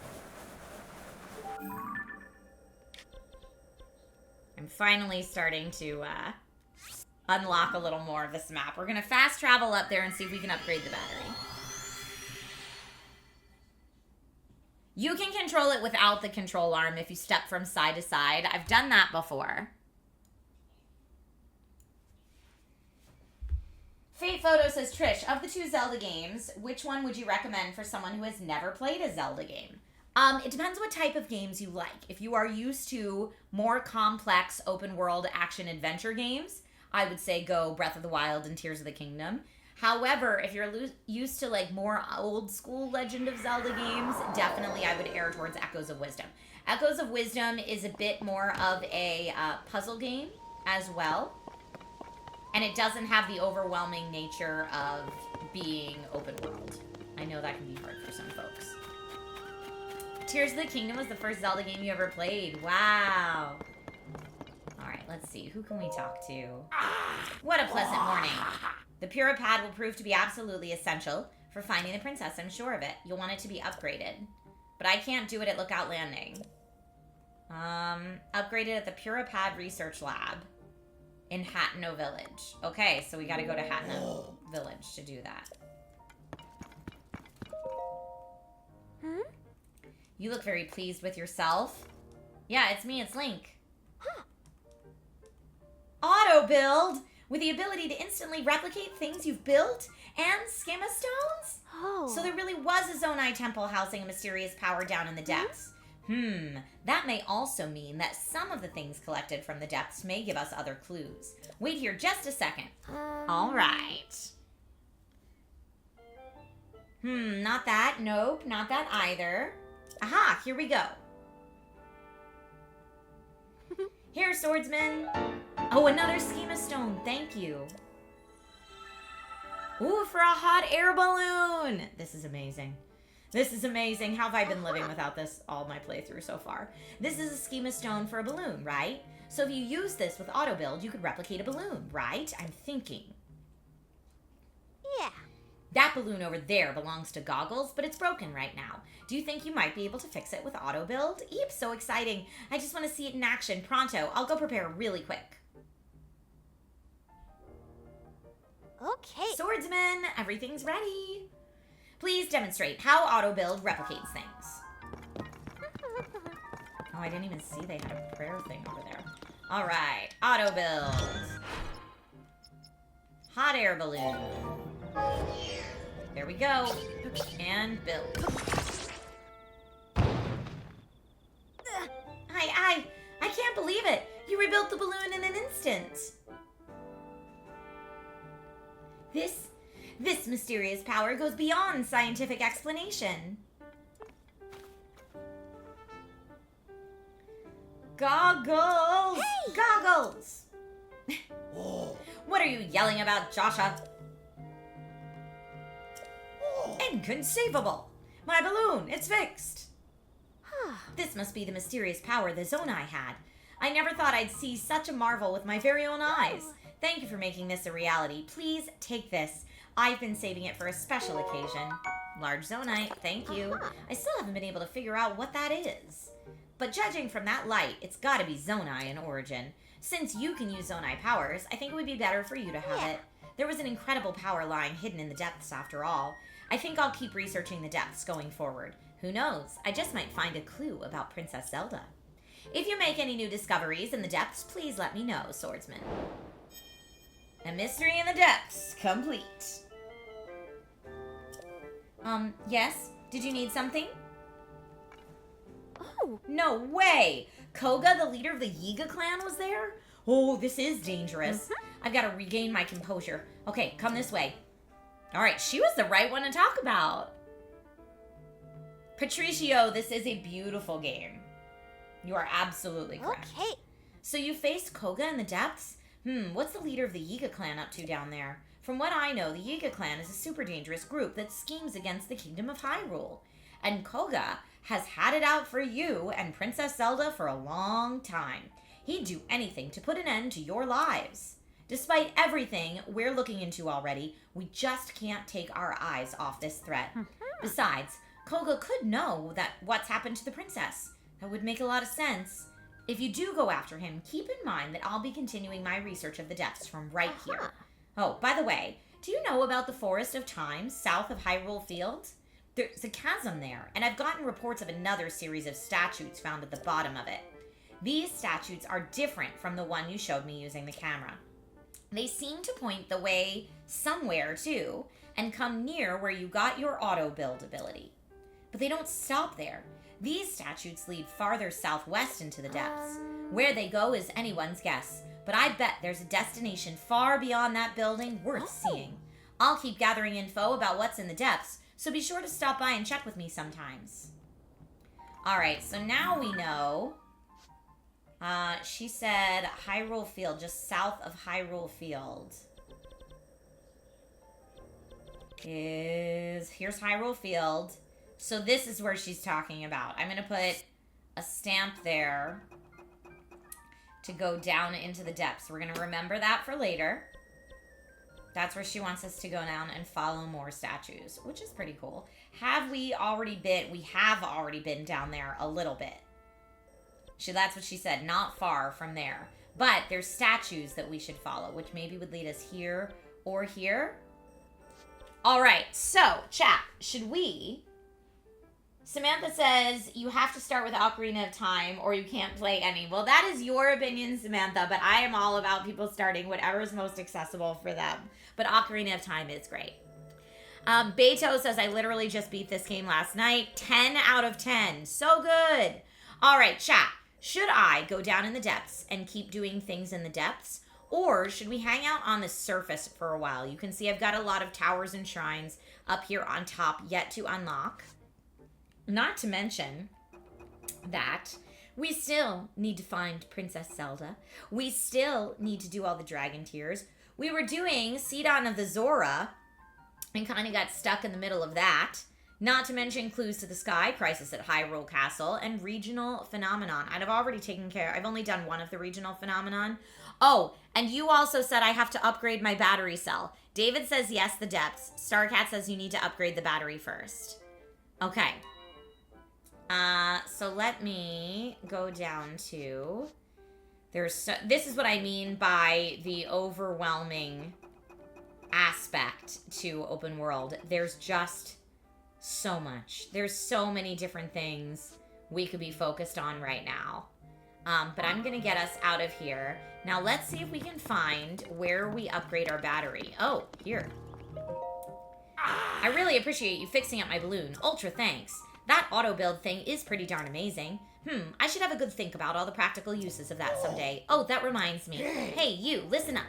I'm finally starting to unlock a little more of this map. We're gonna fast travel up there and see if we can upgrade the battery. You can control it without the control arm if you step from side to side. I've done that before. Fate Photo says, Trish, of the 2 Zelda games, which one would you recommend for someone who has never played a Zelda game? It depends what type of games you like. If you are used to more complex open world action adventure games, I would say go Breath of the Wild and Tears of the Kingdom. However, if you're used to like more old school Legend of Zelda games, definitely I would err towards Echoes of Wisdom. Echoes of Wisdom is a bit more of a puzzle game as well. And it doesn't have the overwhelming nature of being open world. I know that can be hard for some folks. Tears of the Kingdom was the first Zelda game you ever played. Wow. Alright, let's see. Who can we talk to? What a pleasant morning. The Puripad will prove to be absolutely essential for finding the princess, I'm sure of it. You'll want it to be upgraded. But I can't do it at Lookout Landing. Upgraded at the Puripad Research Lab in Hatno Village. Okay, so we gotta go to Hatno Village to do that. You look very pleased with yourself. Yeah, it's me, it's Link. Auto build with the ability to instantly replicate things you've built and schema stones? So there really was a Zonai temple housing a mysterious power down in the depths. That may also mean that some of the things collected from the depths may give us other clues. Wait here just a second. All right. Not that. Nope, not that either. Aha, here we go. Here, swordsman. Oh, another schema stone. Thank you. Ooh, for a hot air balloon. This is amazing. This is amazing. How have I been living without this all my playthrough so far? This is a schema stone for a balloon, right? So if you use this with auto build, you could replicate a balloon, right? I'm thinking. Yeah. That balloon over there belongs to Goggles, but it's broken right now. Do you think you might be able to fix it with auto build? Eep, so exciting. I just want to see it in action. Pronto. I'll go prepare really quick. Okay. Swordsman, everything's ready. Please demonstrate how auto build replicates things. Oh, I didn't even see they had a prayer thing over there. All right, auto build. Hot air balloon. There we go. And build. I can't believe it. You rebuilt the balloon in an instant. This mysterious power goes beyond scientific explanation. Goggles! Hey! Goggles! What are you yelling about, Joshua? Inconceivable! My balloon, it's fixed! This must be the mysterious power the Zonai had. I never thought I'd see such a marvel with my very own eyes. Thank you for making this a reality. Please take this. I've been saving it for a special occasion. Large zonite, thank you. I still haven't been able to figure out what that is. But judging from that light, it's gotta be zonai in origin. Since you can use zonai powers, I think it would be better for you to have it. There was an incredible power line hidden in the depths after all. I think I'll keep researching the depths going forward. Who knows, I just might find a clue about Princess Zelda. If you make any new discoveries in the depths, please let me know, swordsman. A mystery in the depths, complete. Yes? Did you need something? Oh. No way! Koga, the leader of the Yiga clan, was there? Oh, this is dangerous. I've got to regain my composure. Okay, come this way. Alright, she was the right one to talk about. Patricio, this is a beautiful game. You are absolutely correct. Okay. So you faced Koga in the depths? What's the leader of the Yiga clan up to down there? From what I know, the Yiga clan is a super dangerous group that schemes against the Kingdom of Hyrule. And Koga has had it out for you and Princess Zelda for a long time. He'd do anything to put an end to your lives. Despite everything we're looking into already, we just can't take our eyes off this threat. Besides, Koga could know that what's happened to the princess. That would make a lot of sense. If you do go after him, keep in mind that I'll be continuing my research of the depths from right here. Oh, by the way, do you know about the Forest of Time south of Hyrule Field? There's a chasm there, and I've gotten reports of another series of statues found at the bottom of it. These statues are different from the one you showed me using the camera. They seem to point the way somewhere, too, and come near where you got your auto-build ability. But they don't stop there. These statues lead farther southwest into the depths. Where they go is anyone's guess, but I bet there's a destination far beyond that building worth seeing. I'll keep gathering info about what's in the depths, so be sure to stop by and check with me sometimes. Alright, so now we know. She said Hyrule Field, just south of Hyrule Field. Here's Hyrule Field. So this is where she's talking about. I'm going to put a stamp there to go down into the depths. We're going to remember that for later. That's where she wants us to go down and follow more statues, which is pretty cool. Have we already been? We have already been down there a little bit. That's what she said, not far from there. But there's statues that we should follow, which maybe would lead us here or here. All right, so chat, should we... Samantha says, you have to start with Ocarina of Time or you can't play any. Well, that is your opinion, Samantha, but I am all about people starting whatever is most accessible for them. But Ocarina of Time is great. Beto says, I literally just beat this game last night. 10 out of 10. So good. All right, chat. Should I go down in the depths and keep doing things in the depths? Or should we hang out on the surface for a while? You can see I've got a lot of towers and shrines up here on top yet to unlock. Not to mention that we still need to find Princess Zelda. We still need to do all the dragon tears. We were doing Sidon of the Zora and kind of got stuck in the middle of that. Not to mention Clues to the Sky, Crisis at Hyrule Castle, and Regional Phenomenon. I've already taken care. I've only done one of the Regional Phenomenon. Oh, and you also said I have to upgrade my battery cell. David says yes, the depths. Starcat says you need to upgrade the battery first. Okay. So let me go down to... this is what I mean by the overwhelming aspect to open world. There's just so much. There's so many different things we could be focused on right now. But I'm going to get us out of here. Now let's see if we can find where we upgrade our battery. Oh, here. I really appreciate you fixing up my balloon. Ultra thanks. That auto-build thing is pretty darn amazing. I should have a good think about all the practical uses of that someday. Oh, that reminds me. Hey, you, listen up.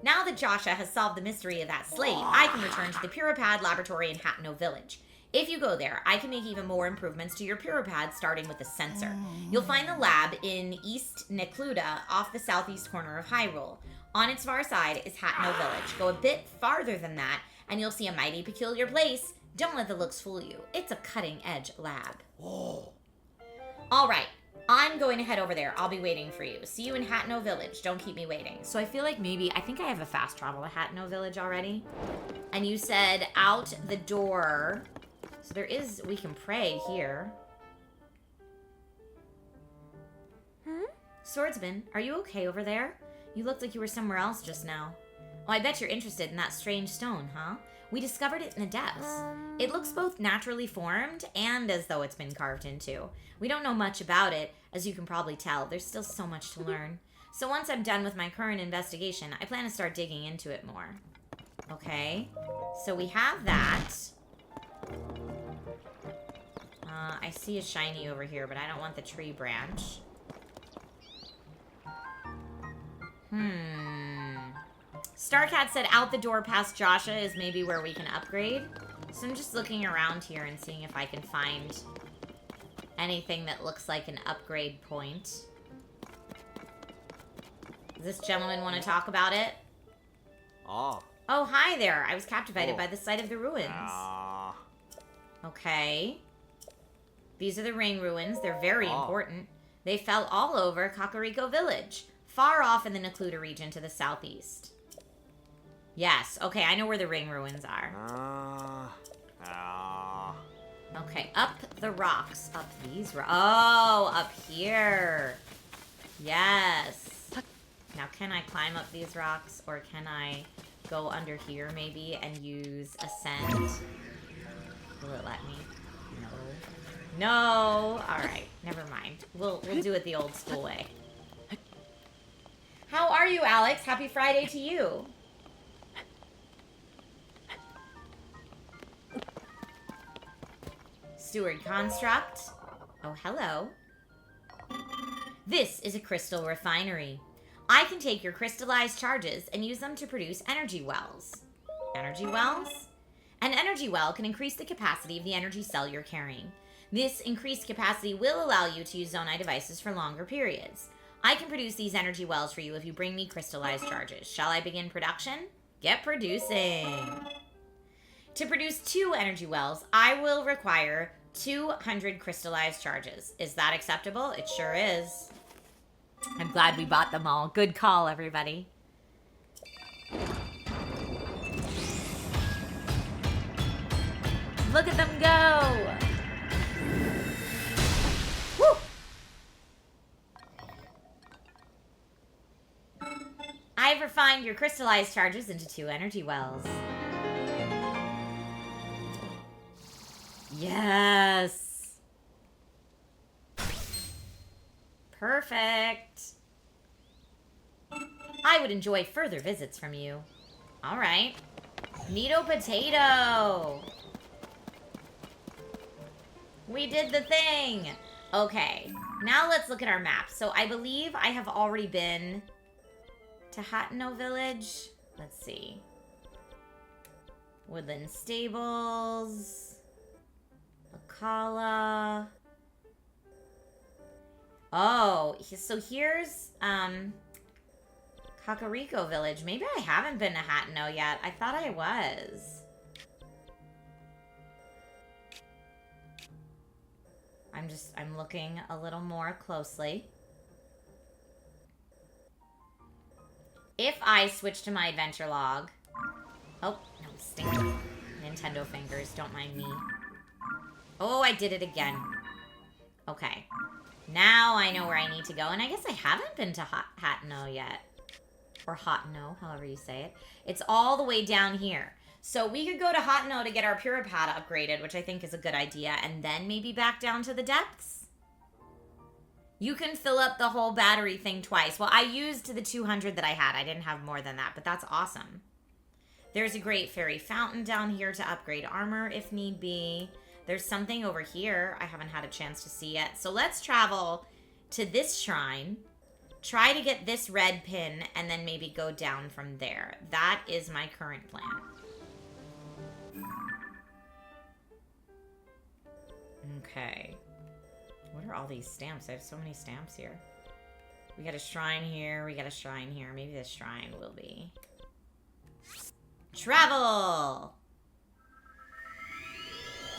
Now that Joshua has solved the mystery of that slate, I can return to the Puripad laboratory in Hatno Village. If you go there, I can make even more improvements to your Puripad, starting with the sensor. You'll find the lab in East Necluda, off the southeast corner of Hyrule. On its far side is Hatno Village. Go a bit farther than that, and you'll see a mighty peculiar place. Don't let the looks fool you. It's a cutting-edge lab. All right. I'm going to head over there. I'll be waiting for you. See you in Hatno Village. Don't keep me waiting. So I feel like maybe, I think I have a fast travel to Hatno Village already. And you said out the door. So there is, we can pray here. Swordsman, are you okay over there? You looked like you were somewhere else just now. Oh, I bet you're interested in that strange stone, huh? We discovered it in the depths. It looks both naturally formed and as though it's been carved into. We don't know much about it, as you can probably tell. There's still so much to learn. So once I'm done with my current investigation, I plan to start digging into it more. Okay, so we have that. I see a shiny over here, but I don't want the tree branch. Starcat said out the door past Joshua is maybe where we can upgrade. So I'm just looking around here and seeing if I can find anything that looks like an upgrade point. Does this gentleman want to talk about it? Oh. Oh, hi there. I was captivated by the sight of the ruins. Okay. These are the ring ruins. They're very important. They fell all over Kakariko Village, far off in the Nakluta region to the southeast. Yes. Okay, I know where the ring ruins are. Okay, up the rocks. Up these rocks. Oh, up here. Yes. Now, can I climb up these rocks, or can I go under here, maybe, and use Ascend? Will it let me? No. No! Alright, never mind. We'll do it the old school way. How are you, Alex? Happy Friday to you. Steward Construct. Oh, hello. This is a crystal refinery. I can take your crystallized charges and use them to produce energy wells. Energy wells? An energy well can increase the capacity of the energy cell you're carrying. This increased capacity will allow you to use Zonai devices for longer periods. I can produce these energy wells for you if you bring me crystallized charges. Shall I begin production? Get producing. To produce 2 energy wells, I will require 200 crystallized charges. Is that acceptable? It sure is. I'm glad we bought them all. Good call, everybody. Look at them go! Woo! I've refined your crystallized charges into 2 energy wells. Yes! Perfect. I would enjoy further visits from you. Alright. Neato potato! We did the thing! Okay, now let's look at our map. So I believe I have already been to Hatno Village. Let's see. Woodland Stables. Akala. Oh, so here's Kakariko Village. Maybe I haven't been to Hatno yet. I thought I was. I'm looking a little more closely. If I switch to my adventure log. Oh, no, stinky. Nintendo fingers, don't mind me. Oh, I did it again. Okay. Now I know where I need to go. And I guess I haven't been to Hatno yet. Or Hatno, however you say it. It's all the way down here. So we could go to Hatno to get our Puripad upgraded, which I think is a good idea. And then maybe back down to the depths. You can fill up the whole battery thing twice. Well, I used the 200 that I had. I didn't have more than that, but that's awesome. There's a great fairy fountain down here to upgrade armor if need be. There's something over here I haven't had a chance to see yet. So let's travel to this shrine. Try to get this red pin and then maybe go down from there. That is my current plan. Okay. What are all these stamps? I have so many stamps here. We got a shrine here. We got a shrine here. Maybe this shrine will be... Travel!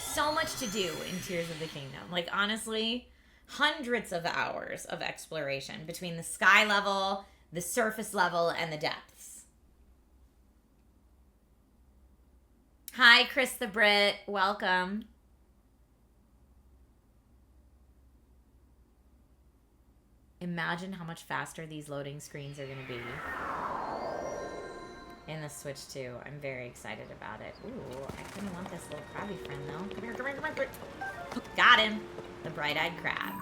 So much to do in Tears of the Kingdom. Like, honestly, hundreds of hours of exploration between the sky level, the surface level, and the depths. Hi, Chris the Brit. Welcome. Imagine how much faster these loading screens are going to be in the Switch 2. I'm very excited about it. Ooh, I couldn't want this little crabby friend, though. Come here, come here, come here. Got him. The bright-eyed crab.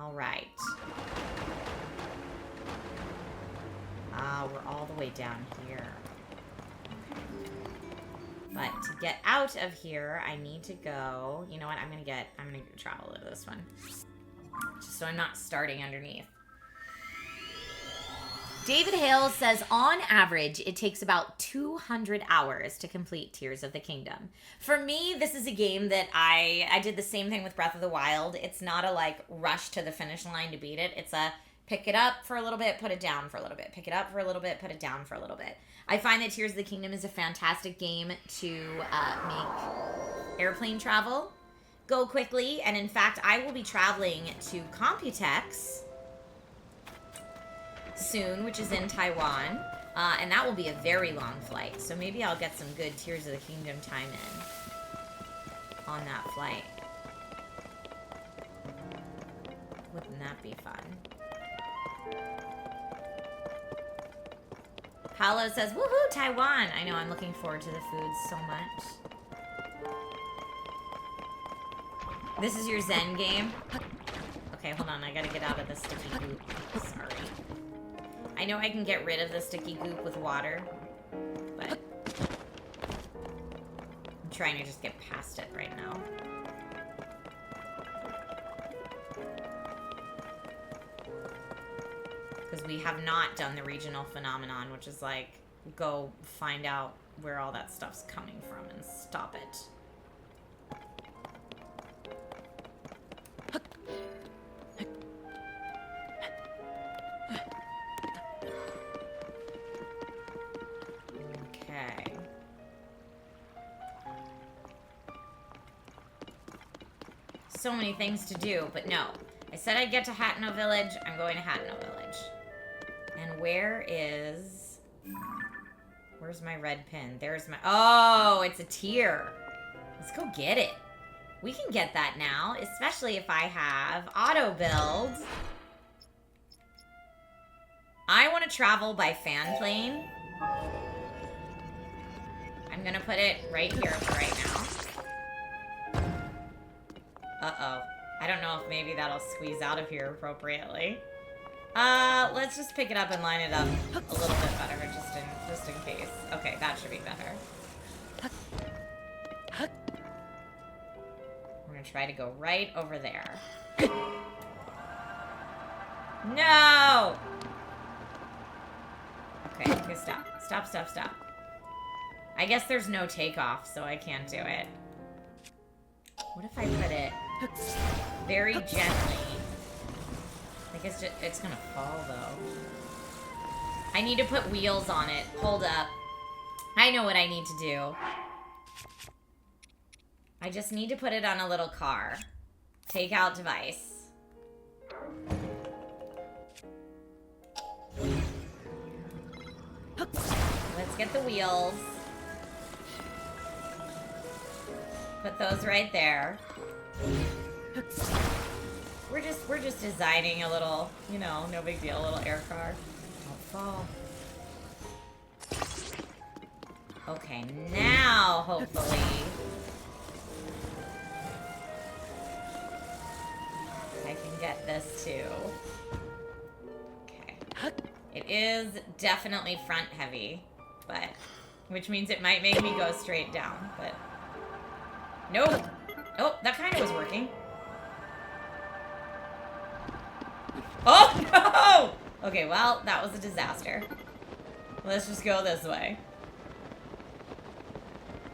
All right. We're all the way down here. But to get out of here, I need to go... You know what? I'm gonna travel to this one. Just so I'm not starting underneath. David Hales says, on average, it takes about 200 hours to complete Tears of the Kingdom. For me, this is a game that I did the same thing with Breath of the Wild. It's not a, like, rush to the finish line to beat it. It's a pick it up for a little bit, put it down for a little bit. Pick it up for a little bit, put it down for a little bit. I find that Tears of the Kingdom is a fantastic game to make airplane travel go quickly. And in fact, I will be traveling to Computex soon, which is in Taiwan, and that will be a very long flight, so maybe I'll get some good Tears of the Kingdom time in on that flight. Wouldn't that be fun? Paolo says, woohoo, Taiwan! I know, I'm looking forward to the food so much. This is your Zen game? Okay, hold on, I gotta get out of the sticky goop. Sorry. I know I can get rid of the sticky goop with water, but I'm trying to just get past it right now. Because we have not done the regional phenomenon, which is like, go find out where all that stuff's coming from and stop it. So many things to do, but no. I said I'd get to Hateno Village. I'm going to Hateno Village. And where's my red pin? There's my... Oh, it's a tier. Let's go get it. We can get that now, especially if I have auto build. I want to travel by fan plane. I'm going to put it right here for right now. Uh-oh. I don't know if maybe that'll squeeze out of here appropriately. Let's just pick it up and line it up a little bit better, just in case. Okay, that should be better. We're gonna try to go right over there. No! Okay, stop. Stop, stop, stop. I guess there's no takeoff, so I can't do it. What if I put it very gently? I guess it's gonna fall, though. I need to put wheels on it. Hold up. I know what I need to do. I just need to put it on a little car. Take out device. Let's get the wheels. Put those right there. We're just designing a little, you know, no big deal, a little air car. Don't fall. Okay, now hopefully I can get this too. Okay. It is definitely front heavy, but which means it might make me go straight down, but nope. Oh, that kind of was working. Oh, no! Okay, well, that was a disaster. Let's just go this way.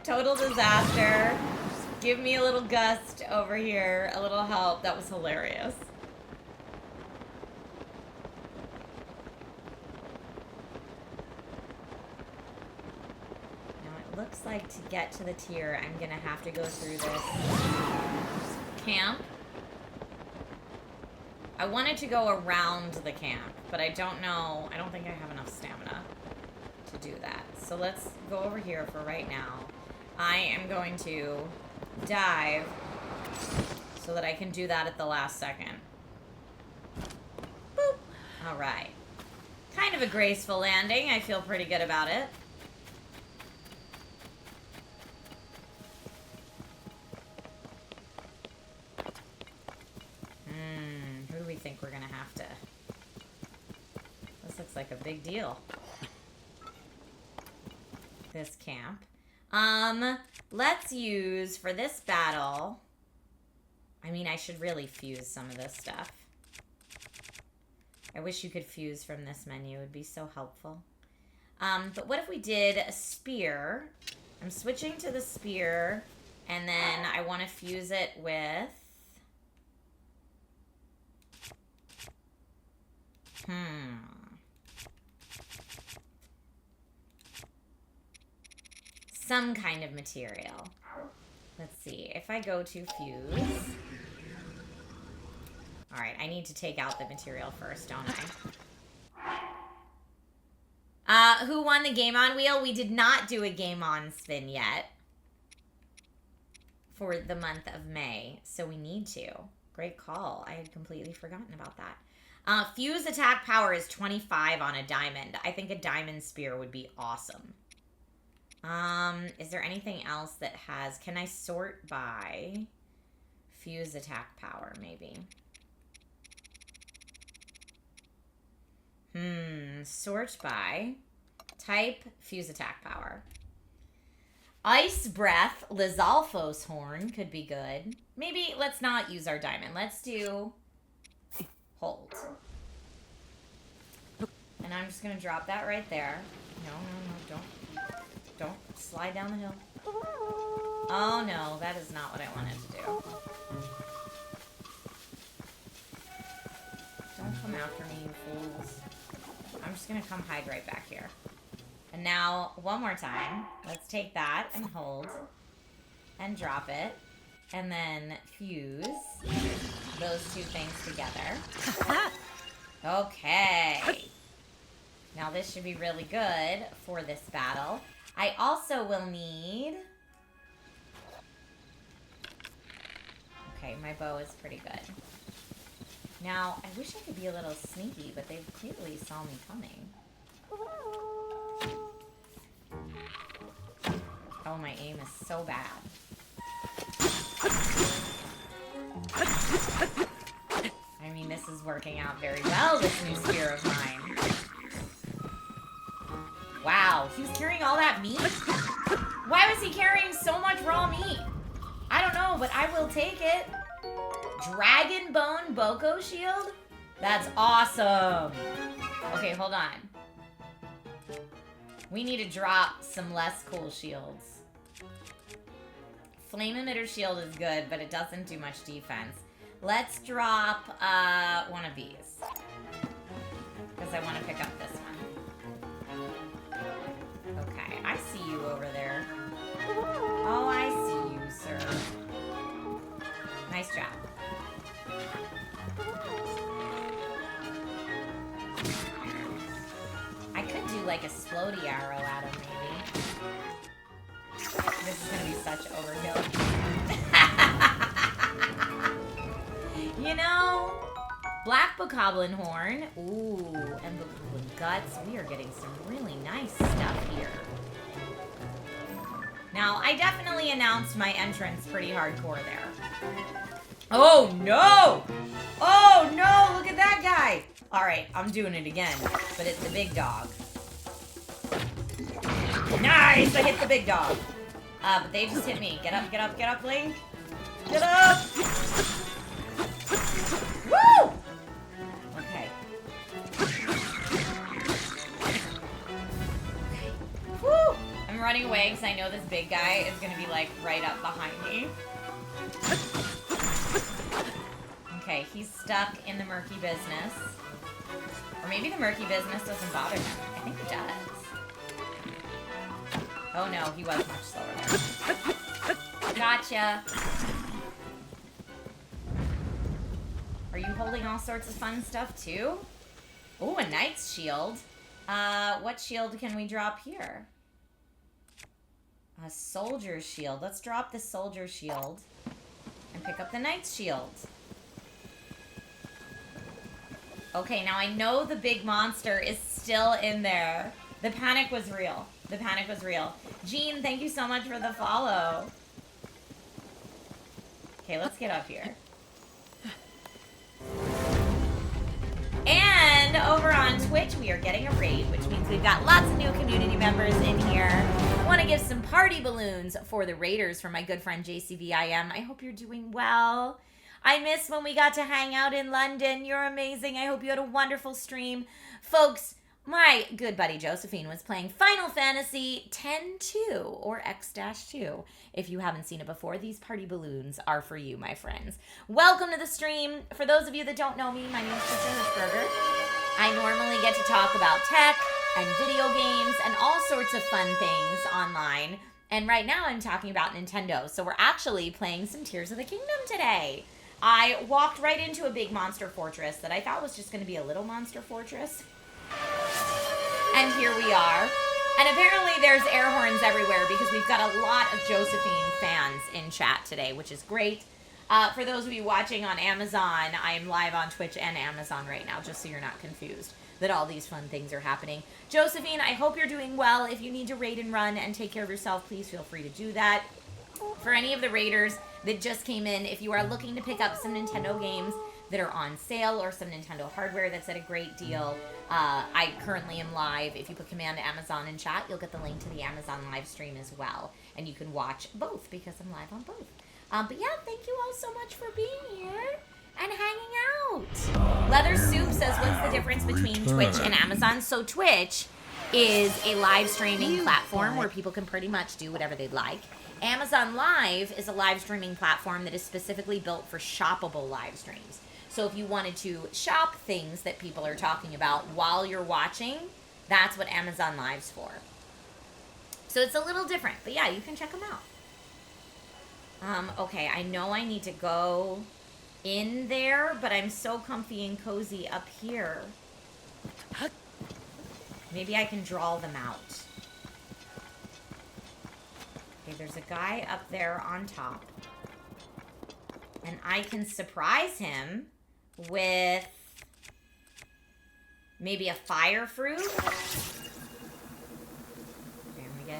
Total disaster. Just give me a little gust over here, a little help. That was hilarious. Now, it looks like to get to the tier, I'm gonna have to go through this camp. I wanted to go around the camp, but I don't know. I don't think I have enough stamina to do that. So let's go over here for right now. I am going to dive so that I can do that at the last second. Boop. All right. Kind of a graceful landing. I feel pretty good about it. Who do we think we're gonna have to... This looks like a big deal. This camp. Let's use, for this battle... I mean, I should really fuse some of this stuff. I wish you could fuse from this menu. It would be so helpful. But what if we did a spear? I'm switching to the spear, and then I want to fuse it with... Some kind of material. Let's see. If I go to fuse... Alright, I need to take out the material first, don't I? Who won the Game On wheel? We did not do a Game On spin yet. For the month of May. So we need to. Great call. I had completely forgotten about that. Fuse attack power is 25 on a diamond. I think a diamond spear would be awesome. Is there anything else that has... Can I sort by fuse attack power, maybe? Sort by type fuse attack power. Ice breath, Lizalfo's horn could be good. Maybe let's not use our diamond. Let's do hold. And I'm just gonna drop that right there. No, don't slide down the hill. Oh no, that is not what I wanted to do. Don't come after me, you fools. I'm just gonna come hide right back here. And now, one more time, let's take that and hold. And drop it. And then fuse those two things together. Okay. Now this should be really good for this battle. I also will need... Okay, my bow is pretty good. Now, I wish I could be a little sneaky, but they clearly saw me coming. Oh, my aim is so bad. I mean, this is working out very well, this new spear of mine. Wow, he was carrying all that meat? Why was he carrying so much raw meat? I don't know, but I will take it. Dragon Bone Boko Shield? That's awesome. Okay, hold on. We need to drop some less cool shields. Flame Emitter Shield is good, but it doesn't do much defense. Let's drop one of these. Because I want to pick up this one. Okay, I see you over there. Oh, I see you, sir. Nice job. I could do like a splody arrow at him, maybe. This is gonna be such overkill. You know, Black Bokoblin Horn. Ooh, and the guts. We are getting some really nice stuff here. Now, I definitely announced my entrance pretty hardcore there. Oh, no! Oh, no! Look at that guy! Alright, I'm doing it again, but it's the big dog. Nice! I hit the big dog. But they just hit me. Get up, get up, get up, Link! Get up! Woo! Okay. Woo! I'm running away because I know this big guy is going to be, like, right up behind me. Okay, he's stuck in the murky business. Or maybe the murky business doesn't bother him. I think it does. Oh no, he was much slower there. Gotcha. Are you holding all sorts of fun stuff too. Oh, a knight's shield. What shield can we drop here? A soldier's shield. Let's drop the soldier's shield and pick up the knight's shield. Okay, now I know the big monster is still in there. The panic was real. The panic was real. Jean, thank you so much for the follow. Okay, let's get up here. And over on Twitch, we are getting a raid, which means we've got lots of new community members in here. I want to give some party balloons for the raiders from my good friend JCVIM. I hope you're doing well. I miss when we got to hang out in London. You're amazing. I hope you had a wonderful stream. Folks, my good buddy Josephine was playing Final Fantasy X-2 or X-2. If you haven't seen it before, these party balloons are for you, my friends. Welcome to the stream. For those of you that don't know me, my name is Trisha Hershberger. I normally get to talk about tech and video games and all sorts of fun things online. And right now I'm talking about Nintendo. So we're actually playing some Tears of the Kingdom today. I walked right into a big monster fortress that I thought was just going to be a little monster fortress. And here we are. And apparently there's air horns everywhere because we've got a lot of Josephine fans in chat today, which is great. For those of you watching on Amazon, I am live on Twitch and Amazon right now, just so you're not confused that all these fun things are happening. Josephine, I hope you're doing well. If you need to raid and run and take care of yourself, please feel free to do that. For any of the raiders that just came in, if you are looking to pick up some Nintendo games that are on sale or some Nintendo hardware that's at a great deal, I currently am live. If you put Command Amazon in chat, you'll get the link to the Amazon live stream as well. And you can watch both because I'm live on both. But yeah, thank you all so much for being here and hanging out. Leather Soup says, what's the difference between Twitch and Amazon? So Twitch is a live streaming platform where people can pretty much do whatever they'd like. Amazon Live is a live streaming platform that is specifically built for shoppable live streams. So if you wanted to shop things that people are talking about while you're watching, that's what Amazon Live's for. So it's a little different, but yeah, you can check them out. Okay, I know I need to go in there, but I'm so comfy and cozy up here. Maybe I can draw them out. Okay, there's a guy up there on top. And I can surprise him with maybe a fire fruit. There we go.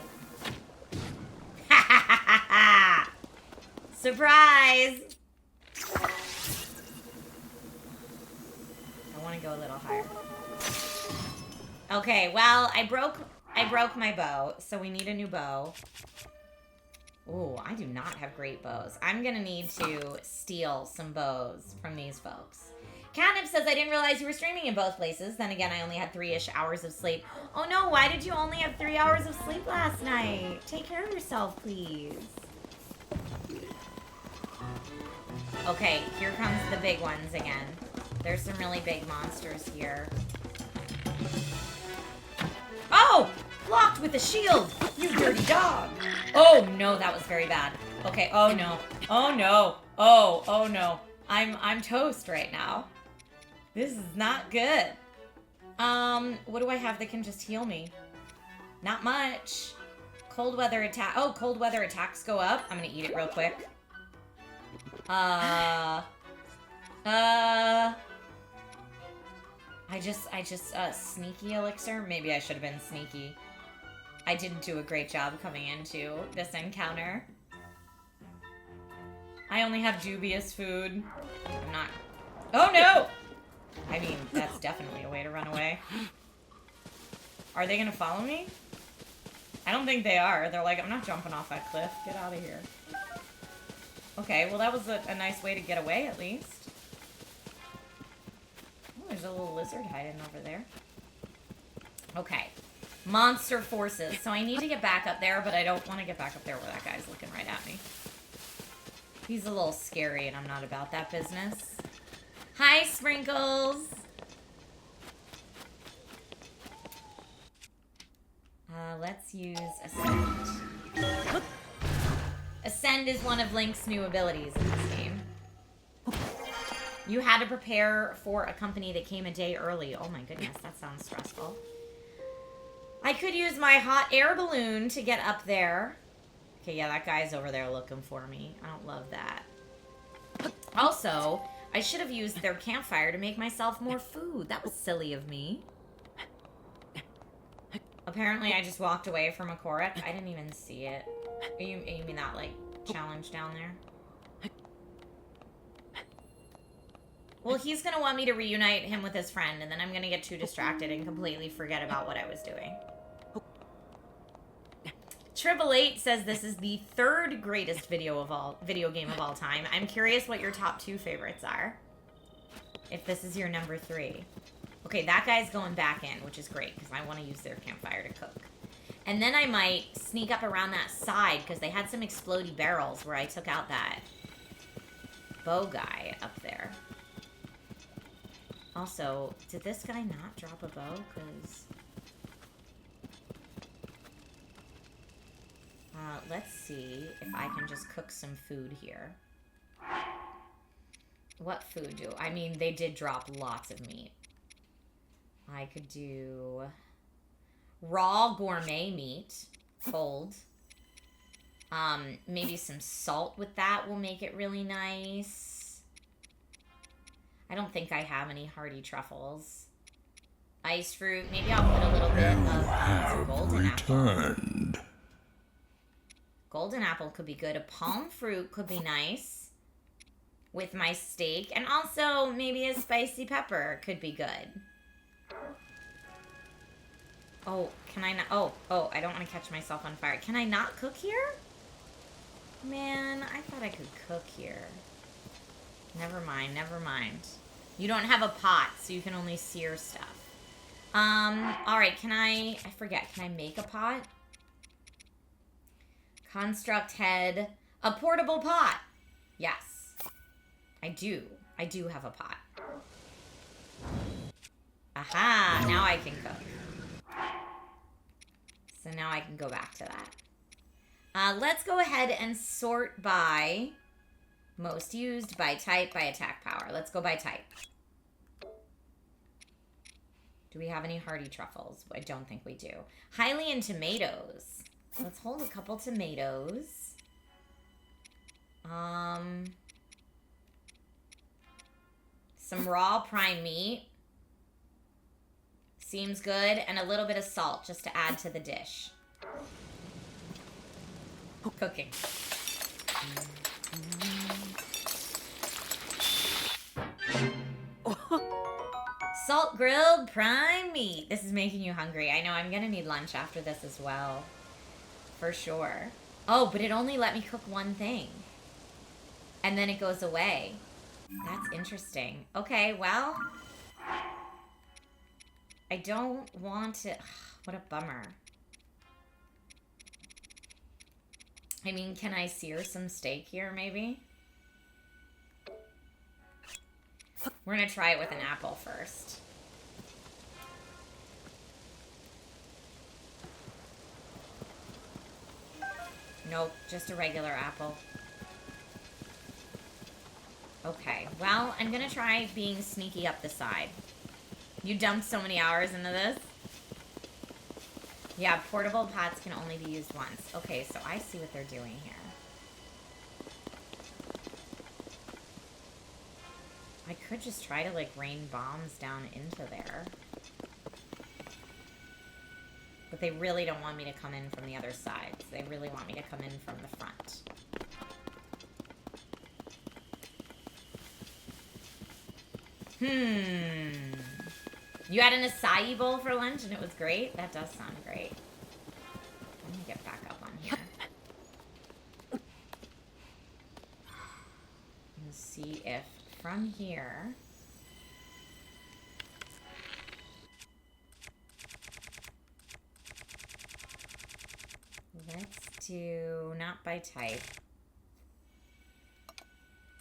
Ha ha ha ha ha! Surprise! I want to go a little higher. Okay, well, I broke my bow, so we need a new bow. Ooh, I do not have great bows. I'm gonna need to steal some bows from these folks. Catnip says, I didn't realize you were streaming in both places. Then again, I only had 3-ish hours of sleep. Oh no, why did you only have 3 hours of sleep last night? Take care of yourself, please. Okay, here comes the big ones again. There's some really big monsters here. Oh! Blocked with a shield! You dirty dog! Oh no, that was very bad. Okay, oh no. Oh no. Oh no. I'm toast right now. This is not good. What do I have that can just heal me? Not much. Cold weather attack. Oh, cold weather attacks go up. I'm gonna eat it real quick. I just sneaky elixir? Maybe I should have been sneaky. I didn't do a great job coming into this encounter. I only have dubious food. I'm not... Oh no! I mean, that's definitely a way to run away. Are they gonna follow me? I don't think they are. They're like, I'm not jumping off that cliff. Get out of here. Okay, well that was a nice way to get away at least. Oh, there's a little lizard hiding over there. Okay. Monster forces. So I need to get back up there, but I don't want to get back up there where that guy's looking right at me. He's a little scary, and I'm not about that business. Hi, Sprinkles! Let's use Ascend. Ascend is one of Link's new abilities in this game. You had to prepare for a company that came a day early. Oh my goodness, that sounds stressful. I could use my hot air balloon to get up there. Okay, yeah, that guy's over there looking for me. I don't love that. Also, I should have used their campfire to make myself more food. That was silly of me. Apparently, I just walked away from a Korok. I didn't even see it. You mean that, like, challenge down there? Well, he's going to want me to reunite him with his friend, and then I'm going to get too distracted and completely forget about what I was doing. Tribble8 says this is the third greatest video game of all time. I'm curious what your top 2 favorites are. If this is your number 3. Okay, that guy's going back in, which is great, because I want to use their campfire to cook. And then I might sneak up around that side, because they had some explodey barrels where I took out that bow guy up there. Also, did this guy not drop a bow? Because... let's see if I can just cook some food here. What food do... I mean, they did drop lots of meat. I could do... raw gourmet meat. Cold. Maybe some salt with that will make it really nice. I don't think I have any hardy truffles. Ice fruit. Maybe I'll put a little bit of golden apple. Golden apple could be good. A palm fruit could be nice with my steak. And also, maybe a spicy pepper could be good. Oh, can I not? Oh, I don't want to catch myself on fire. Can I not cook here? Man, I thought I could cook here. Never mind, never mind. You don't have a pot, so you can only sear stuff. Alright, I forget, can I make a pot? Construct head. A portable pot. Yes. I do have a pot. Aha, now I can cook. So now I can go back to that. Let's go ahead and sort by most used, by type, by attack power. Let's go by type. Do we have any hardy truffles? I don't think we do. Highly in tomatoes. Let's hold a couple tomatoes. Some raw prime meat. Seems good. And a little bit of salt just to add to the dish. Cooking. Salt grilled prime meat. This is making you hungry. I know I'm gonna need lunch after this as well. For sure. Oh, but it only let me cook one thing. And then it goes away. That's interesting. Okay, well. I don't want to... What a bummer. I mean, can I sear some steak here, maybe? We're gonna try it with an apple first. Nope, just a regular apple. Okay, well, I'm gonna try being sneaky up the side. You dumped so many hours into this? Yeah, portable pots can only be used once. Okay, so I see what they're doing here. I could just try to, like, rain bombs down into there. But they really don't want me to come in from the other side. So they really want me to come in from the front. You had an acai bowl for lunch and it was great? That does sound great. Let me get back up on here. Let's see if from here... Let's do not by type.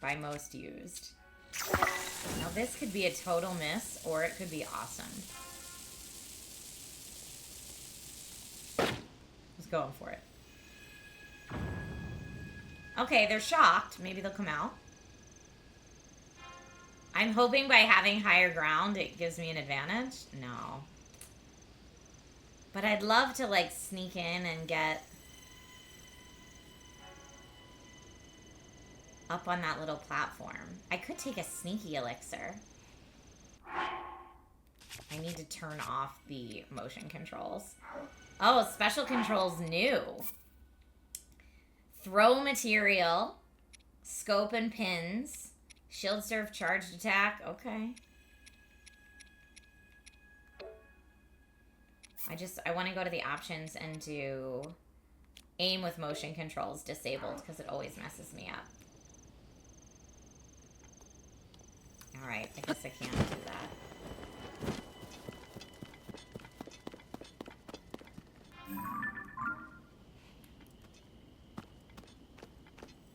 By most used. Now this could be a total miss, or it could be awesome. Just going for it. Okay, they're shocked. Maybe they'll come out. I'm hoping by having higher ground, it gives me an advantage. No. But I'd love to, like, sneak in and get up on that little platform. I could take a sneaky elixir. I need to turn off the motion controls. Oh, special controls new. Throw material, scope and pins, shield surf, charged attack. Okay. I want to go to the options and do aim with motion controls disabled because it always messes me up. Alright, I guess I can't do that.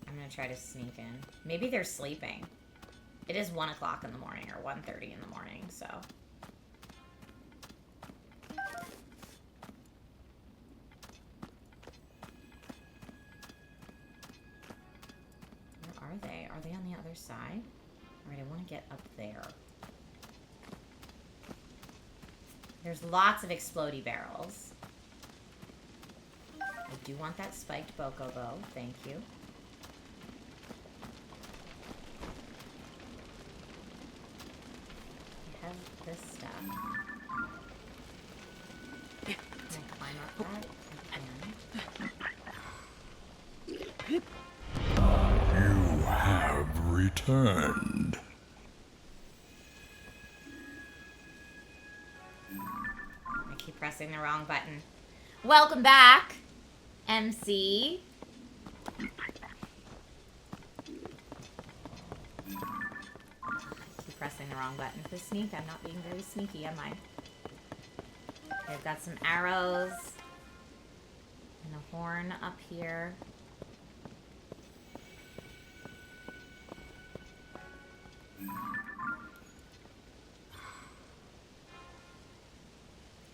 I'm gonna try to sneak in. Maybe they're sleeping. It is 1 o'clock in the morning or 1:30 in the morning, so. Where are they? Are they on the other side? Alright, I want to get up there. There's lots of explodey barrels. I do want that spiked bokobo. Thank you. I have this stuff. Can I climb up that? I can. You have returned. I keep pressing the wrong button. Welcome back, MC. I keep pressing the wrong button for sneak. I'm not being very sneaky, am I? Okay, I've got some arrows and a horn up here.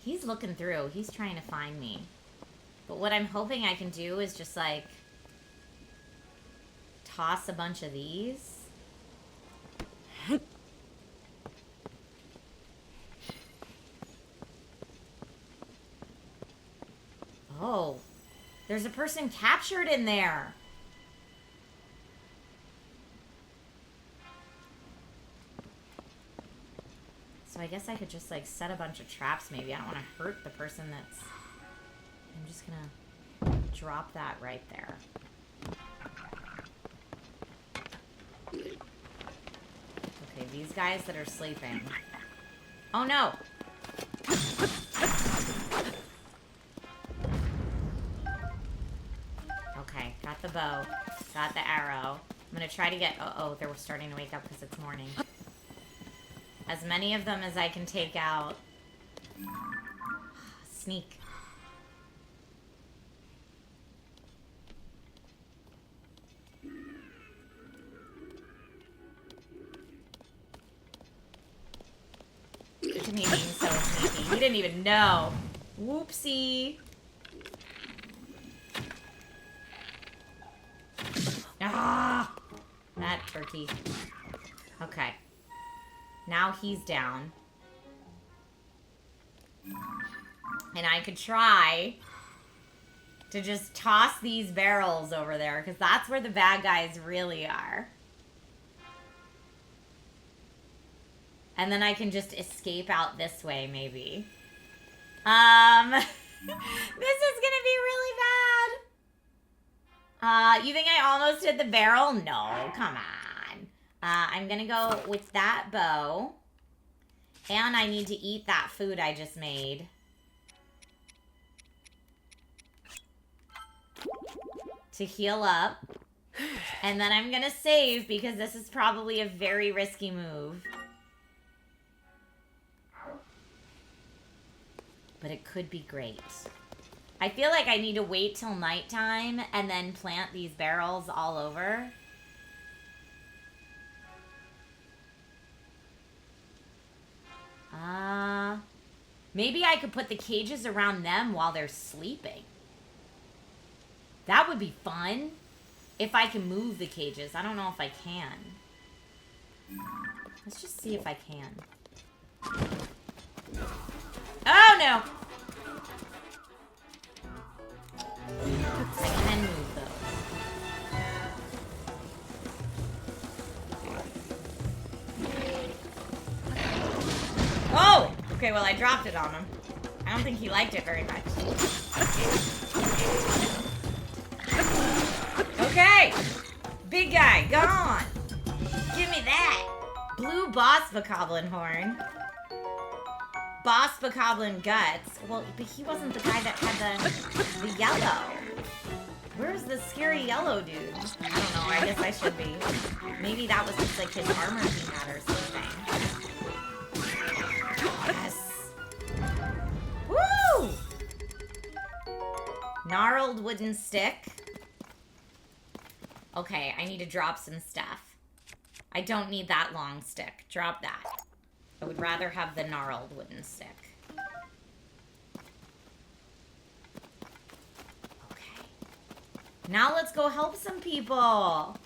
He's looking through. He's trying to find me. But what I'm hoping I can do is just, like, toss a bunch of these. Oh. There's a person captured in there. So I guess I could just, like, set a bunch of traps maybe. I don't want to hurt the person that's... I'm just gonna drop that right there. Okay, these guys that are sleeping. Oh, no! Okay, got the bow. Got the arrow. I'm gonna try to get... Oh, they're starting to wake up because it's morning. As many of them as I can take out. Sneak. Look at me being so sneaky. He didn't even know. Whoopsie. Ah! That turkey. Okay. Now he's down. And I could try to just toss these barrels over there, because that's where the bad guys really are. And then I can just escape out this way, maybe. This is gonna be really bad. You think I almost hit the barrel? No, come on. I'm gonna go with that bow. And I need to eat that food I just made. To heal up. And then I'm gonna save because this is probably a very risky move. But it could be great. I feel like I need to wait till nighttime and then plant these barrels all over. Maybe I could put the cages around them while they're sleeping. That would be fun. If I can move the cages. I don't know if I can. Let's just see if I can. Oh, no! I can move, though. Oh! Okay, well, I dropped it on him. I don't think he liked it very much. Okay! Big guy, gone! Give me that! Blue boss bokoblin horn. Boss bokoblin guts. Well, but he wasn't the guy that had the yellow. Where's the scary yellow dude? I don't know, I guess I should be. Maybe that was just like his armor he had or something. Yes! Woo! Gnarled wooden stick. Okay, I need to drop some stuff. I don't need that long stick. Drop that. I would rather have the gnarled wooden stick. Okay. Now let's go help some people.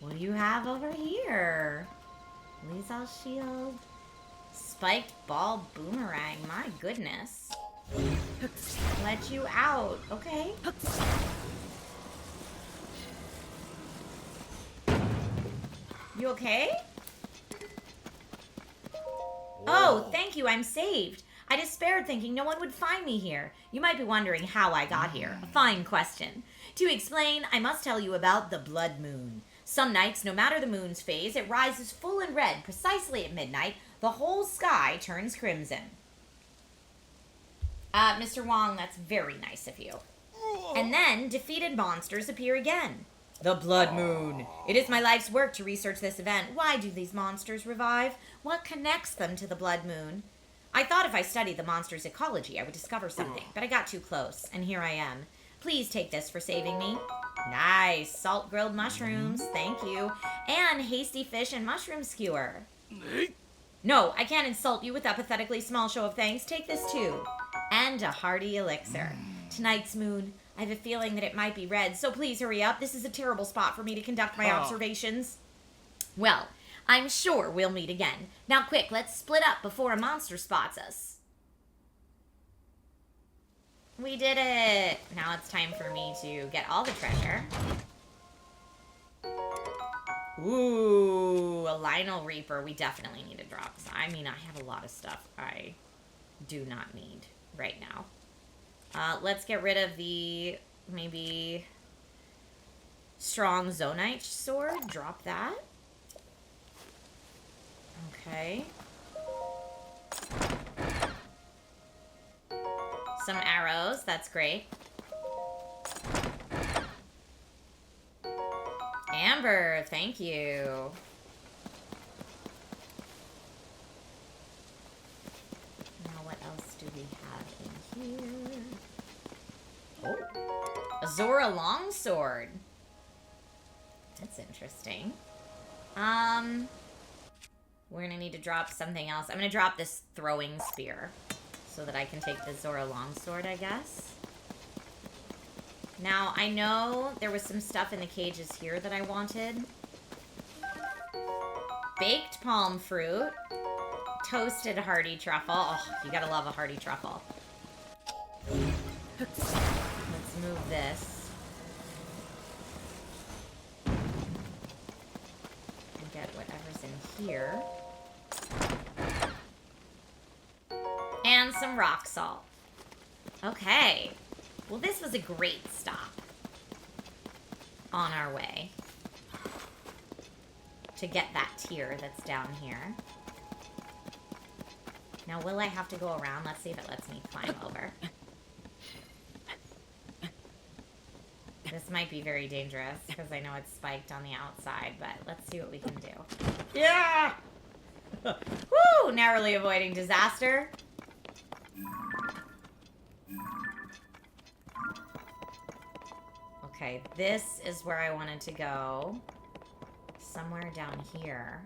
What do you have over here? Lethal shield. Spiked ball boomerang. My goodness. Let you out. Okay. You okay? Oh, thank you. I'm saved. I despaired thinking no one would find me here. You might be wondering how I got here. A fine question. To explain, I must tell you about the blood moon. Some nights, no matter the moon's phase, it rises full and red. Precisely at midnight, the whole sky turns crimson. Mr. Wong, that's very nice of you. And then, defeated monsters appear again. The blood moon. It is my life's work to research this event. Why do these monsters revive? What connects them to the blood moon? I thought if I studied the monster's ecology, I would discover something, but I got too close, and here I am. Please take this for saving me. Nice. Salt grilled mushrooms. Thank you. And hasty fish and mushroom skewer. No, I can't insult you with that pathetically small show of thanks. Take this too. And a hearty elixir. Tonight's moon. I have a feeling that it might be red, so please hurry up. This is a terrible spot for me to conduct my observations. Well, I'm sure we'll meet again. Now quick, let's split up before a monster spots us. We did it! Now it's time for me to get all the treasure. Ooh, a Lionel Reaper. We definitely need to drop. I mean, I have a lot of stuff I do not need right now. Let's get rid of the, maybe, strong Zonite sword. Drop that. Okay. Some arrows. That's great. Amber, thank you. Now what else do we have in here? Oh, a Zora longsword. That's interesting. We're gonna need to drop something else. I'm gonna drop this throwing spear so that I can take the Zora longsword, I guess. Now, I know there was some stuff in the cages here that I wanted. Baked palm fruit. Toasted hearty truffle. Oh, you gotta love a hearty truffle. Let's move this. And get whatever's in here. And some rock salt. Okay. Well, this was a great stop on our way to get that tier that's down here. Now, will I have to go around? Let's see if it lets me climb over. This might be very dangerous because I know it's spiked on the outside, but let's see what we can do. Yeah! Woo! Narrowly avoiding disaster. Okay, this is where I wanted to go. Somewhere down here.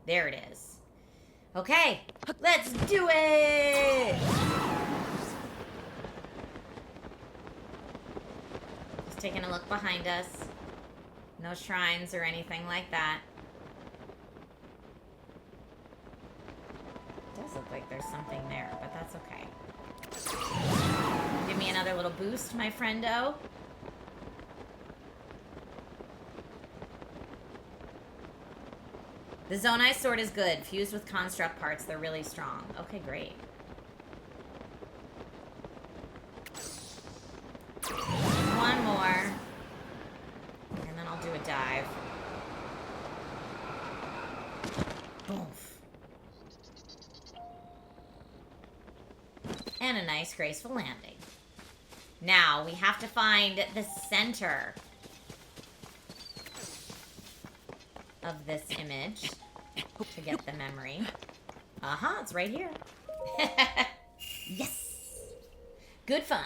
There it is. Okay, let's do it! Just taking a look behind us. No shrines or anything like that. It does look like there's something there, but that's okay. Give me another little boost, my friendo. The Zonai sword is good. Fused with construct parts, they're really strong. Okay, great. One more. And then I'll do a dive. Boof. And a nice, graceful landing. Now, we have to find the center of this image to get the memory. Uh-huh, it's right here. Yes! Good find.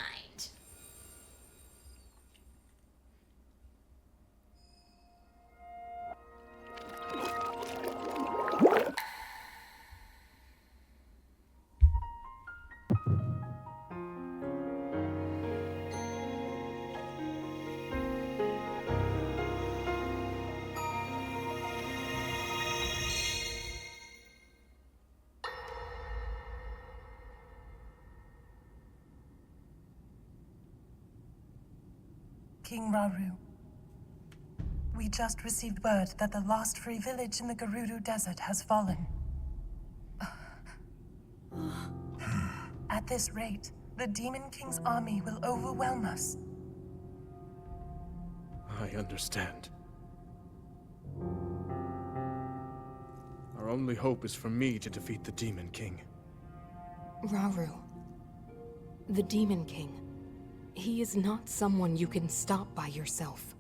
King Rauru, we just received word that the last free village in the Gerudo Desert has fallen. At this rate, the Demon King's army will overwhelm us. I understand. Our only hope is for me to defeat the Demon King. Rauru, the Demon King. He is not someone you can stop by yourself.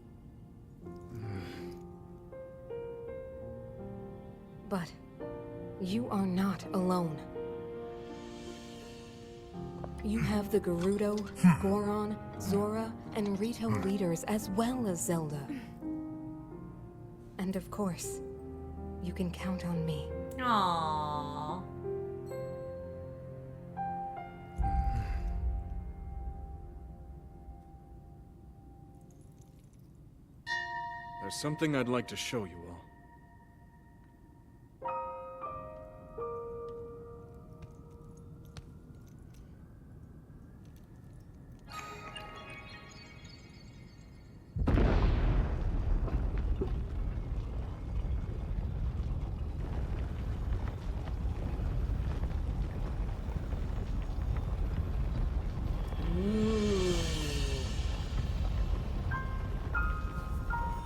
But you are not alone. You have the Gerudo, Goron, Zora, and Rito leaders as well as Zelda. And of course, you can count on me. Aww. There's something I'd like to show you all.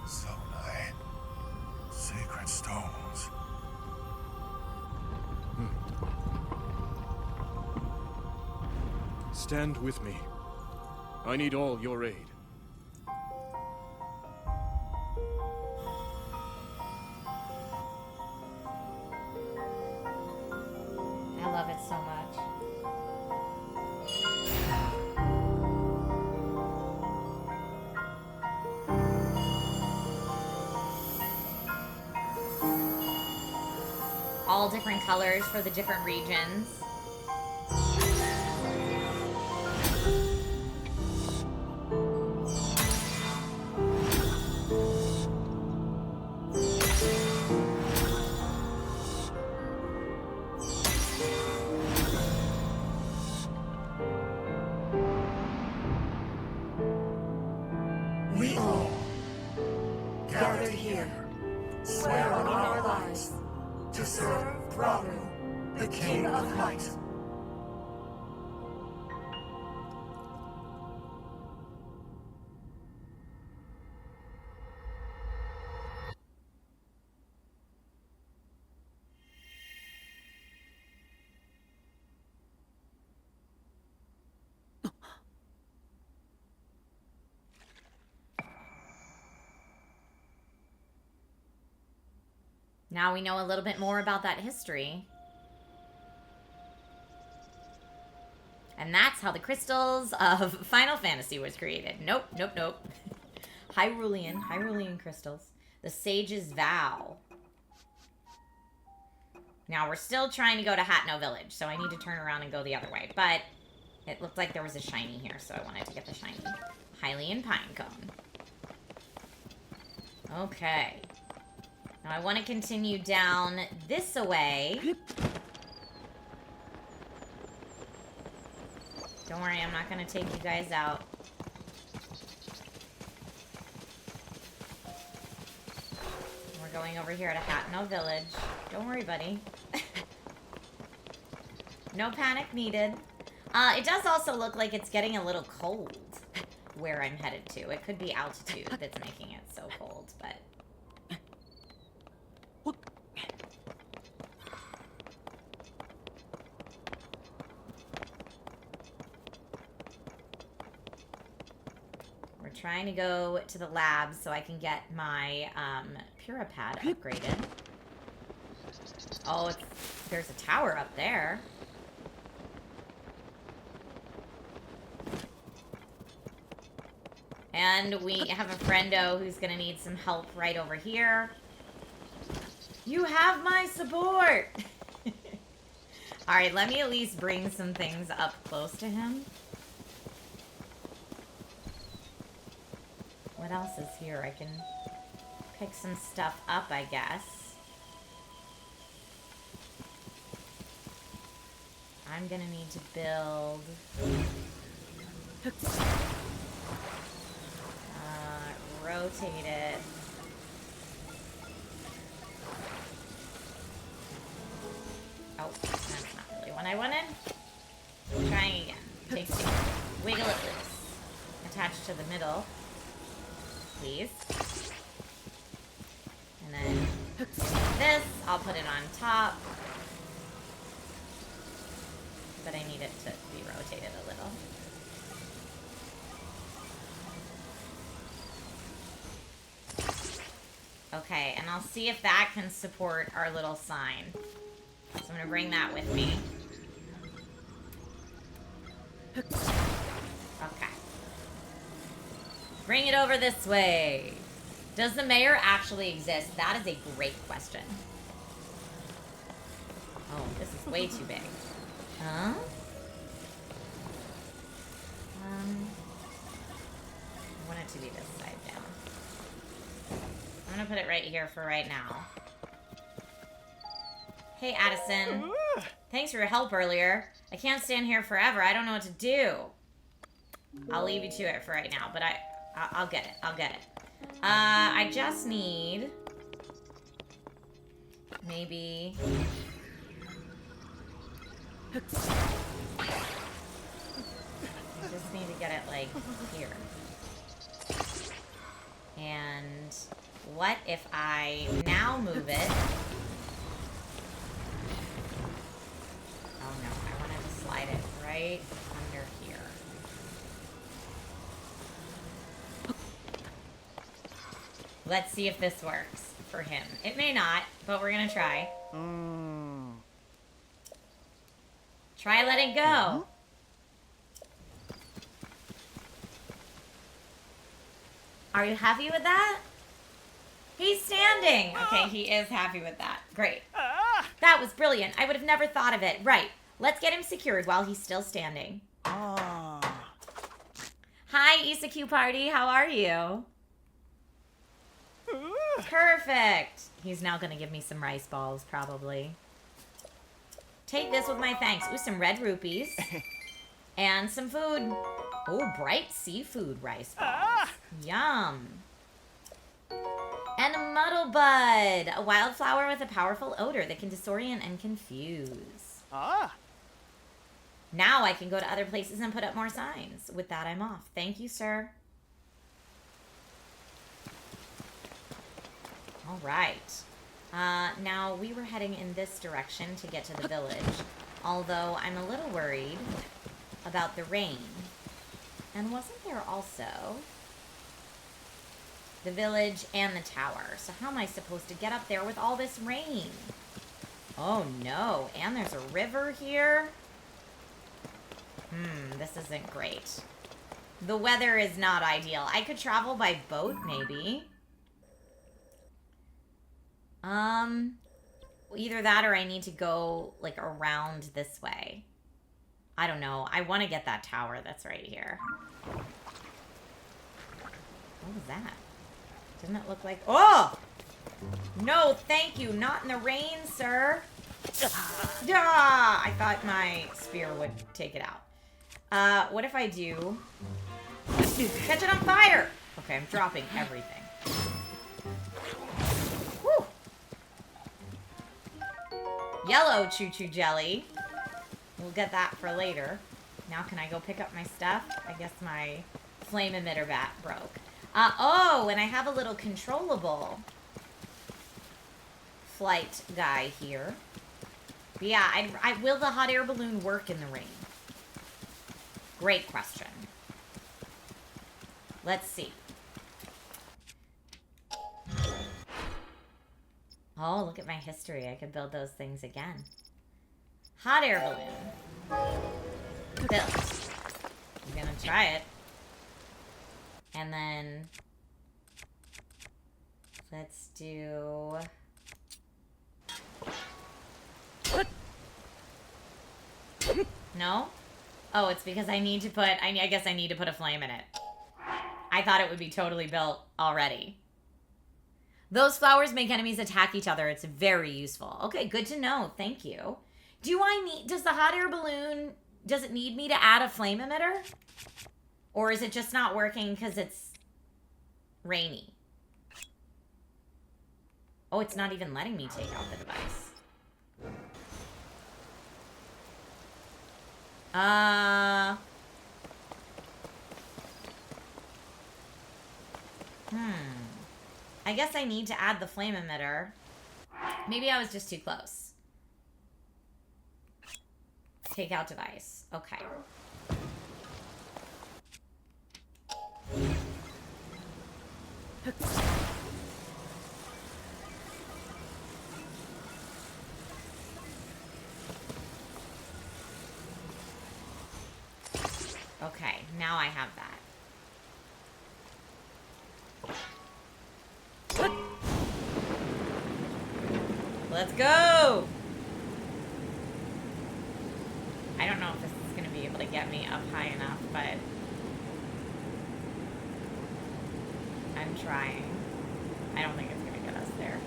Zonai. Sacred stones. Stand with me. I need all your aid. I love it so much. All different colors for the different regions. We all, gathered here, swear on our lives to serve Rauru, the King of Light. Now we know a little bit more about that history. And that's how the crystals of Final Fantasy was created. Nope, nope, nope. Hyrulean crystals. The Sage's Vow. Now we're still trying to go to Hatno Village, so I need to turn around and go the other way. But it looked like there was a shiny here, so I wanted to get the shiny. Hylian Pinecone. Okay. Now I want to continue down this way. Don't worry, I'm not going to take you guys out. We're going over here to Hatno Village. Don't worry, buddy. No panic needed. It does also look like it's getting a little cold where I'm headed to. It could be altitude that's making it so cold, but... We're trying to go to the lab so I can get my Puripad upgraded. Oh, there's a tower up there. And we have a friendo who's gonna need some help right over here. You have my support! Alright, let me at least bring some things up close to him. What else is here? I can pick some stuff up, I guess. I'm gonna need to build... rotate it. Oh, that's not really what I wanted. Trying again. Take two. Wiggle it loose. Attach to the middle. Please. And then this, I'll put it on top. But I need it to be rotated a little. Okay, and I'll see if that can support our little sign. So I'm gonna bring that with me. Okay. Bring it over this way. Does the mayor actually exist? That is a great question. Oh, this is way too big. Huh? I want it to be this side down. I'm gonna put it right here for right now. Hey, Addison. Thanks for your help earlier. I can't stand here forever. I don't know what to do. I'll leave you to it for right now, but I'll get it. I'll get it. I just need... maybe... I just need to get it, like, here. And what if I now move it? Oh no, I wanted to slide it right under here. Let's see if this works for him. It may not, but we're gonna try. Try letting go. Are you happy with that? He's standing. Okay, he is happy with that. Great. That was brilliant. I would have never thought of it. Right. Let's get him secured while he's still standing. Hi, IssaQ Party. How are you? Perfect. He's now going to give me some rice balls, probably. Take this with my thanks. Ooh, some red rupees. And some food. Oh, bright seafood rice balls. Yum. And a muddle bud. A wildflower with a powerful odor that can disorient and confuse. Now I can go to other places and put up more signs. With that, I'm off. Thank you, sir. All right. Now, we were heading in this direction to get to the village. Although, I'm a little worried about the rain. And wasn't there also the village and the tower? So how am I supposed to get up there with all this rain? Oh no, and there's a river here? This isn't great. The weather is not ideal. I could travel by boat, maybe. Either that or I need to go, like, around this way. I don't know. I want to get that tower that's right here. What was that? Doesn't it look like... Oh! No, thank you. Not in the rain, sir. Ah, I thought my spear would take it out. What if I do... Catch it on fire! Okay, I'm dropping everything. Woo! Yellow choo-choo jelly. We'll get that for later. Now can I go pick up my stuff? I guess my flame emitter bat broke. Oh, and I have a little controllable flight guy here. But yeah, will the hot air balloon work in the rain? Great question. Let's see. Oh, look at my history. I could build those things again. Hot air balloon. Built. I'm gonna try it. And then... let's do... No? Oh, it's because I need to put... I guess I need to put a flame in it. I thought it would be totally built already. Those flowers make enemies attack each other. It's very useful. Okay, good to know. Thank you. Does the hot air balloon, does it need me to add a flame emitter? Or is it just not working because it's rainy? Oh, it's not even letting me take out the device. I guess I need to add the flame emitter. Maybe I was just too close. Take out device. Okay. Okay, now I have that. Let's go! I don't know if this is going to be able to get me up high enough, but I'm trying. I don't think it's going to get us there.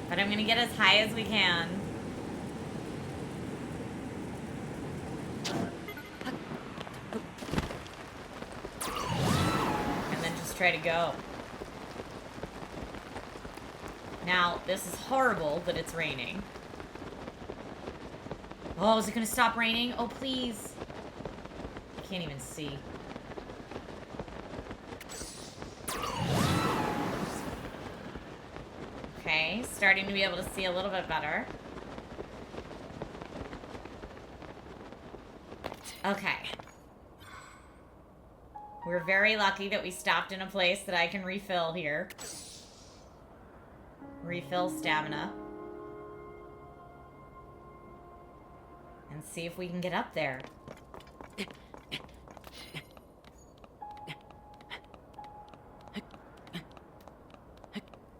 But I'm going to get as high as we can. And then just try to go. Now, this is horrible that it's raining. Oh, is it going to stop raining? Oh, please. I can't even see. Okay, starting to be able to see a little bit better. Okay. We're very lucky that we stopped in a place that I can refill here. Refill stamina. And see if we can get up there.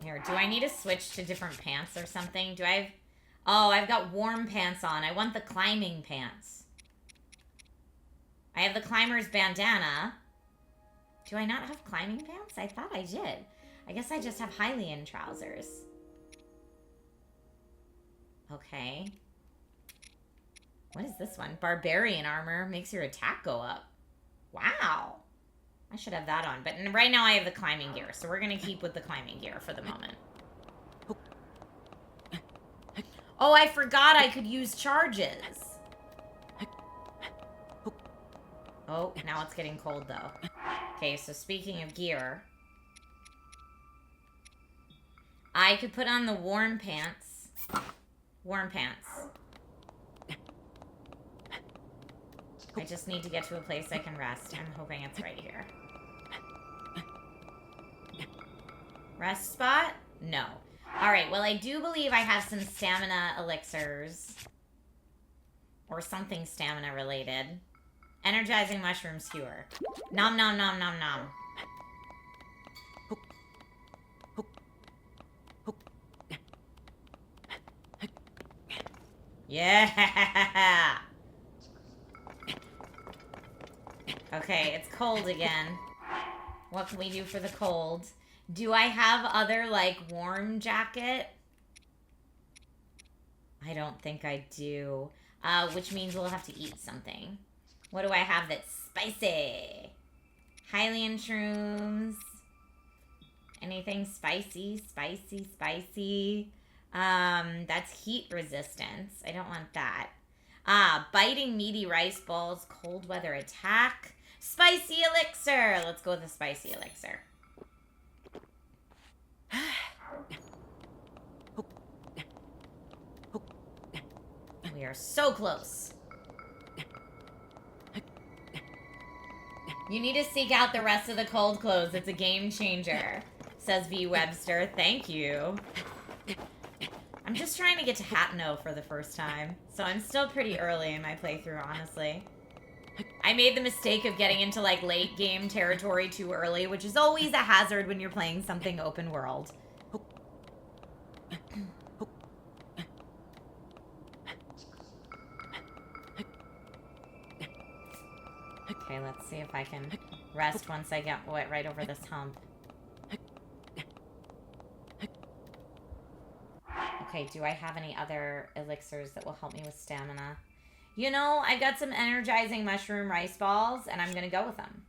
Here, do I need to switch to different pants or something? Do I have... Oh, I've got warm pants on. I want the climbing pants. I have the climber's bandana. Do I not have climbing pants? I thought I did. I guess I just have Hylian trousers. Okay. What is this one? Barbarian armor makes your attack go up. Wow. I should have that on. But right now I have the climbing gear, so we're going to keep with the climbing gear for the moment. Oh, I forgot I could use charges. Oh, now it's getting cold, though. Okay, so speaking of gear, I could put on the warm pants. Warm pants. I just need to get to a place I can rest. I'm hoping it's right here. Rest spot? No. Alright, well, I do believe I have some stamina elixirs. Or something stamina related. Energizing mushroom skewer. Nom nom nom nom nom. Yeah! Okay, it's cold again. What can we do for the cold? Do I have other, like, warm jacket? I don't think I do. Which means we'll have to eat something. What do I have that's spicy? Hylian shrooms. Anything spicy, spicy, spicy. That's heat resistance. I don't want that. Biting meaty rice balls, cold weather attack. Spicy elixir. Let's go with the spicy elixir. We are so close. You need to seek out the rest of the cold clothes. It's a game changer, says V. Webster. Thank you. I'm just trying to get to Hatno for the first time, so I'm still pretty early in my playthrough, honestly. I made the mistake of getting into, like, late game territory too early, which is always a hazard when you're playing something open world. Okay, let's see if I can rest once I get right over this hump. Okay, do I have any other elixirs that will help me with stamina? You know, I've got some energizing mushroom rice balls, and I'm gonna go with them.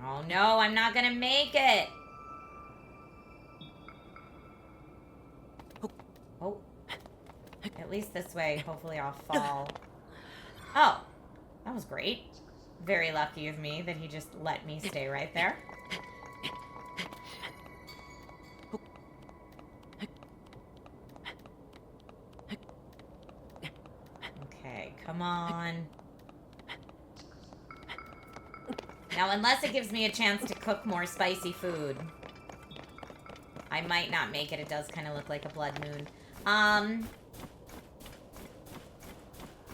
Oh no, I'm not gonna make it! Oh. At least this way, hopefully I'll fall. Oh, that was great. Very lucky of me that he just let me stay right there. Okay, come on. Now, unless it gives me a chance to cook more spicy food, I might not make it. It does kind of look like a blood moon.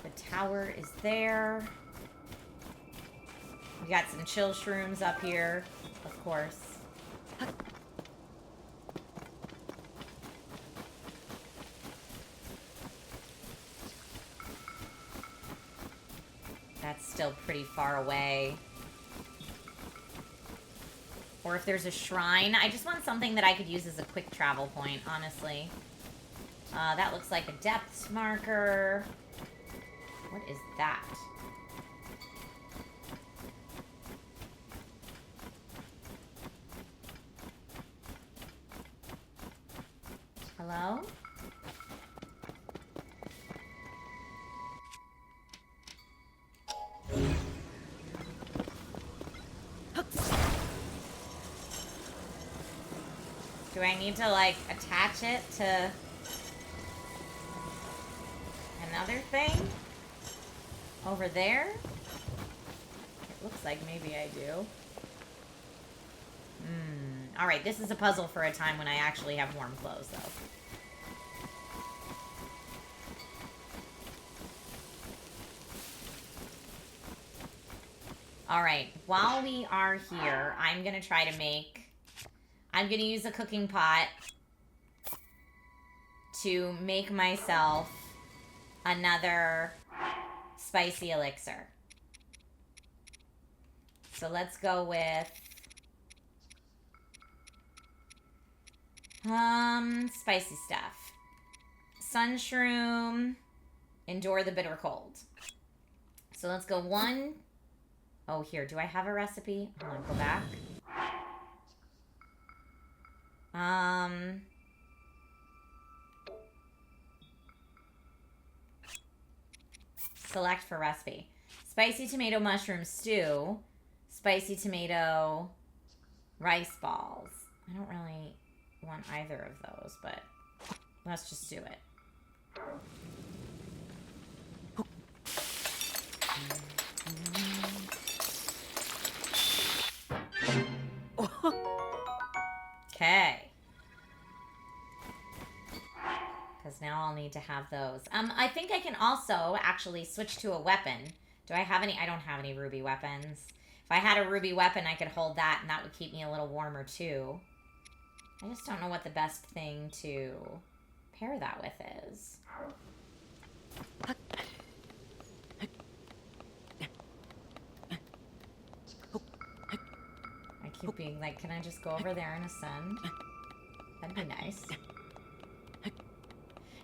The tower is there. We got some chill shrooms up here, of course. That's still pretty far away. Or if there's a shrine. I just want something that I could use as a quick travel point, honestly. That looks like a depth marker. What is that? Hello? Do I need to, like, attach it to another thing? Over there? It looks like maybe I do. Alright, this is a puzzle for a time when I actually have warm clothes, though. Alright, while we are here, I'm gonna try to make... I'm gonna use a cooking pot to make myself another spicy elixir. So let's go with... spicy stuff. Sun shroom. Endure the bitter cold. So let's go one... Oh, here. Do I have a recipe? Hold on, go back. Select for recipe. Spicy tomato mushroom stew. Spicy tomato rice balls. I don't really want either of those, but let's just do it. Okay. Because now I'll need to have those. I think I can also actually switch to a weapon. Do I have any? I don't have any ruby weapons. If I had a ruby weapon, I could hold that, and that would keep me a little warmer, too. I just don't know what the best thing to pair that with is. I keep being like, can I just go over there and ascend? That'd be nice.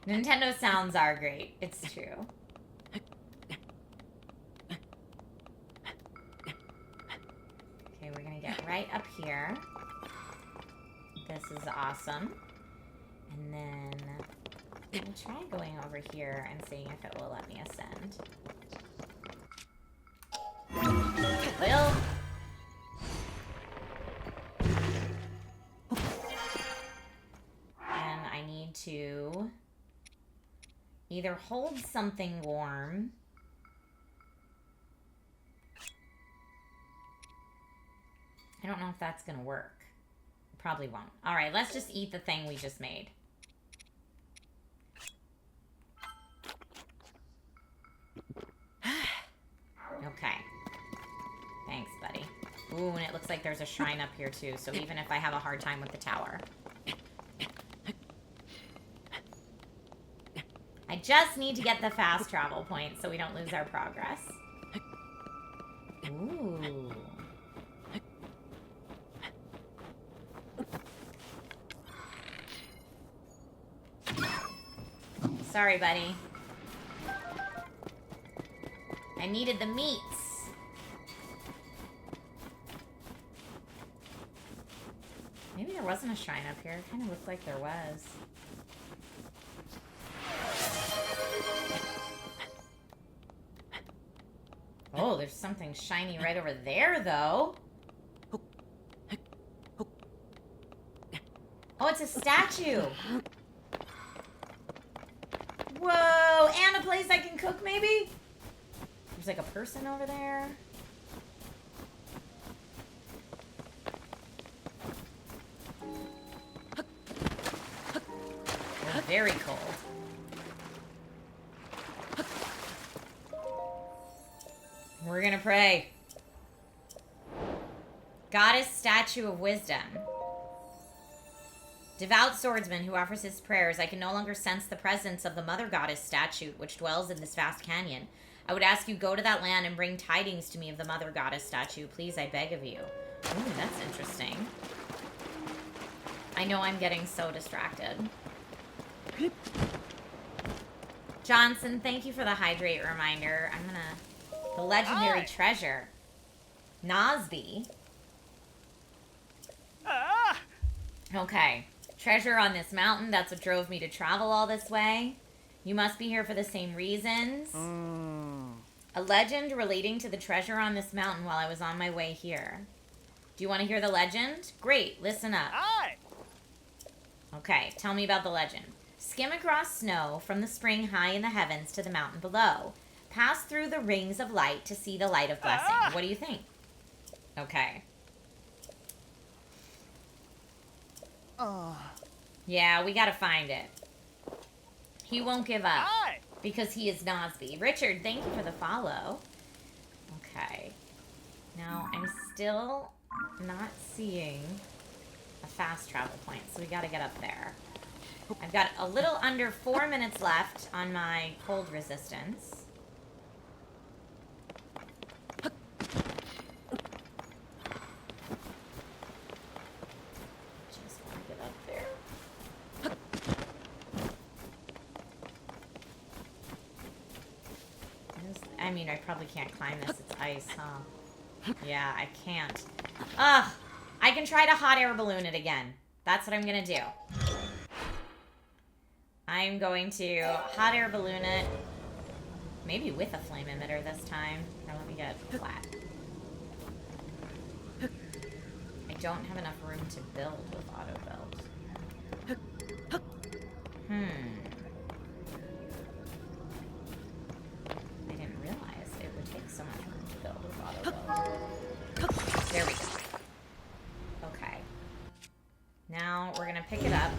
Nintendo sounds are great. It's true. Okay, we're gonna get right up here. This is awesome. And then I'm gonna try going over here and seeing if it will let me ascend. It will. And I need to either hold something warm. I don't know if that's gonna work. Probably won't. Alright, let's just eat the thing we just made. Okay. Thanks, buddy. Ooh, and it looks like there's a shrine up here too, so even if I have a hard time with the tower. I just need to get the fast travel point so we don't lose our progress. Ooh. Sorry, buddy. I needed the meats. Maybe there wasn't a shrine up here. It kind of looked like there was. Oh, there's something shiny right over there, though. Oh, it's a statue. Whoa, and a place I can cook, maybe? There's like a person over there. Oh, very cold. We're gonna pray. Goddess Statue of Wisdom. Devout swordsman who offers his prayers, I can no longer sense the presence of the Mother Goddess statue which dwells in this vast canyon. I would ask you go to that land and bring tidings to me of the Mother Goddess statue. Please, I beg of you. Ooh, that's interesting. I know I'm getting so distracted. Johnson, thank you for the hydrate reminder. I'm gonna... The legendary treasure. Nosby. Okay. Treasure on this mountain. That's what drove me to travel all this way. You must be here for the same reasons. A legend relating to the treasure on this mountain while I was on my way here. Do you want to hear the legend? Great, listen up. Okay, tell me about the legend. Skim across snow from the spring high in the heavens to the mountain below. Pass through the rings of light to see the light of blessing. What do you think? Okay. Yeah, we gotta find it. He won't give up. Because he is Nosby. Richard, thank you for the follow. Okay. Now, I'm still not seeing a fast travel point, so we gotta get up there. I've got a little under 4 minutes left on my cold resistance. Just want to get up there. I mean, I probably can't climb this. It's ice, huh? Yeah, I can't. Ugh! I can try to hot air balloon it again. That's what I'm gonna do. I'm going to hot air balloon it. Maybe with a flame emitter this time. Now let me get flat. I don't have enough room to build with auto build. I didn't realize it would take so much room to build with auto build. There we go. Okay. Now we're gonna pick it up.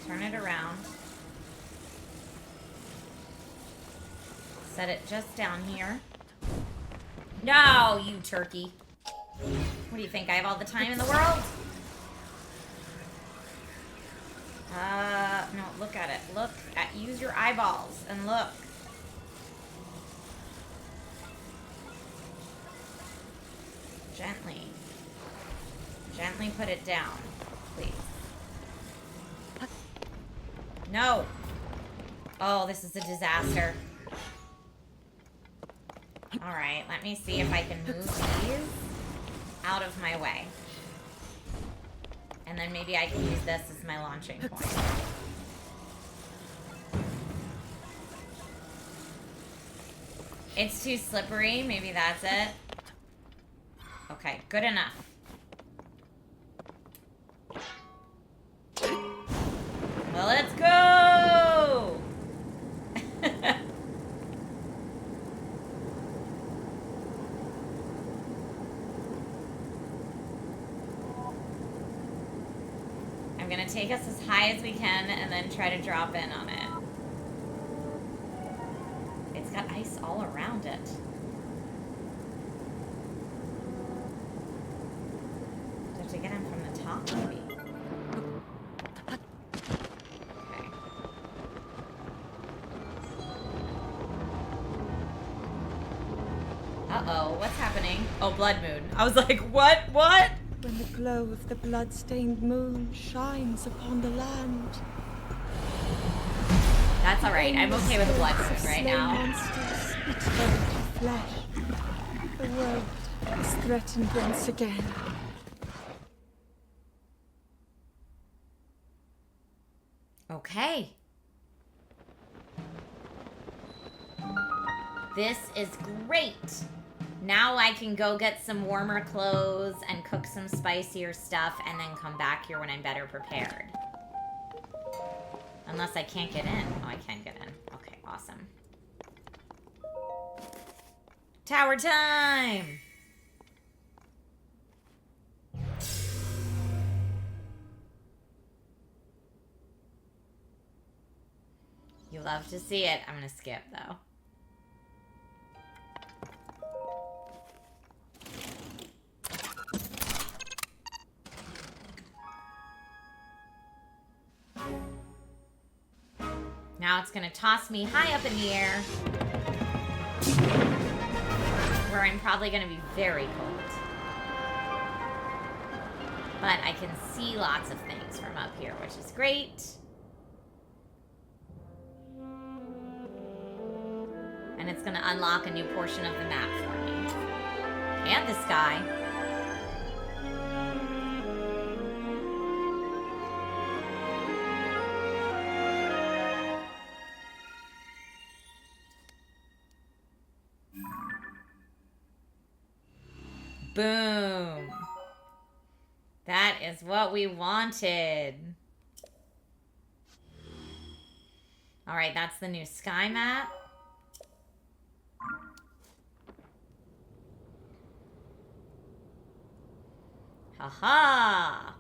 Turn it around. Set it just down here. No, you turkey. What do you think? I have all the time in the world? at it. Look at, use your eyeballs and look. Gently. Gently put it down, please. No. Oh, this is a disaster. Alright, let me see if I can move these out of my way. And then maybe I can use this as my launching point. It's too slippery. Maybe that's it. Okay, good enough. Well, let's go! I'm gonna take us as high as we can and then try to drop in on it. It's got ice all around it. Do I have to get him from the top, maybe? Okay. Uh-oh, what's happening? Oh, blood moon. I was like, what? What? When the glow of the blood-stained moon shines upon the land. That's alright. I'm okay with blood moon right now. Monsters eat their flesh. The world is threatened once again. Okay. This is great. Now I can go get some warmer clothes and cook some spicier stuff and then come back here when I'm better prepared. Unless I can't get in. Oh, I can get in. Okay, awesome. Tower time! You love to see it. I'm gonna skip, though. Now it's gonna toss me high up in the air, where I'm probably gonna be very cold. But I can see lots of things from up here, which is great. And it's gonna unlock a new portion of the map for me. And the sky. Boom. That is what we wanted. All right, that's the new sky map. Haha.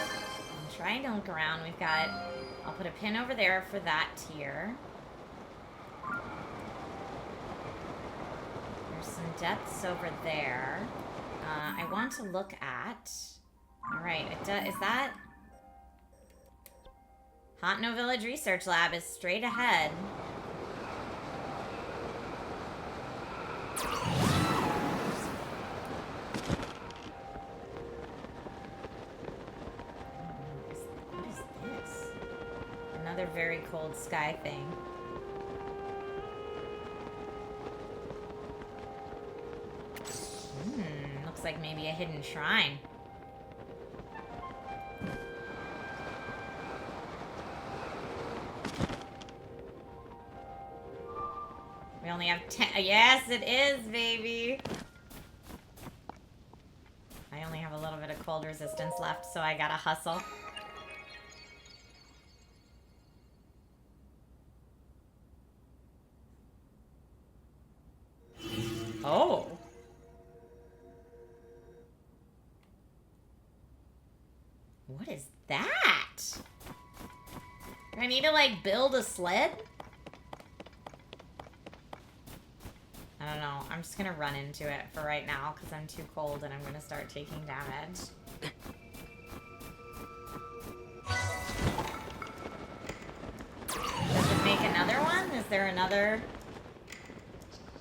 I'm trying to look around. We've got, I'll put a pin over there for that tier. Some depths over there. I want to look at. All right, is that Hauntno Village Research Lab is straight ahead. What is this? Another very cold sky thing. Looks like maybe a hidden shrine. We only have 10. Yes, it is, baby. I only have a little bit of cold resistance left, so I gotta hustle. Oh. What is that? Do I need to, like, build a sled? I don't know. I'm just gonna run into it for right now because I'm too cold and I'm gonna start taking damage. Is there another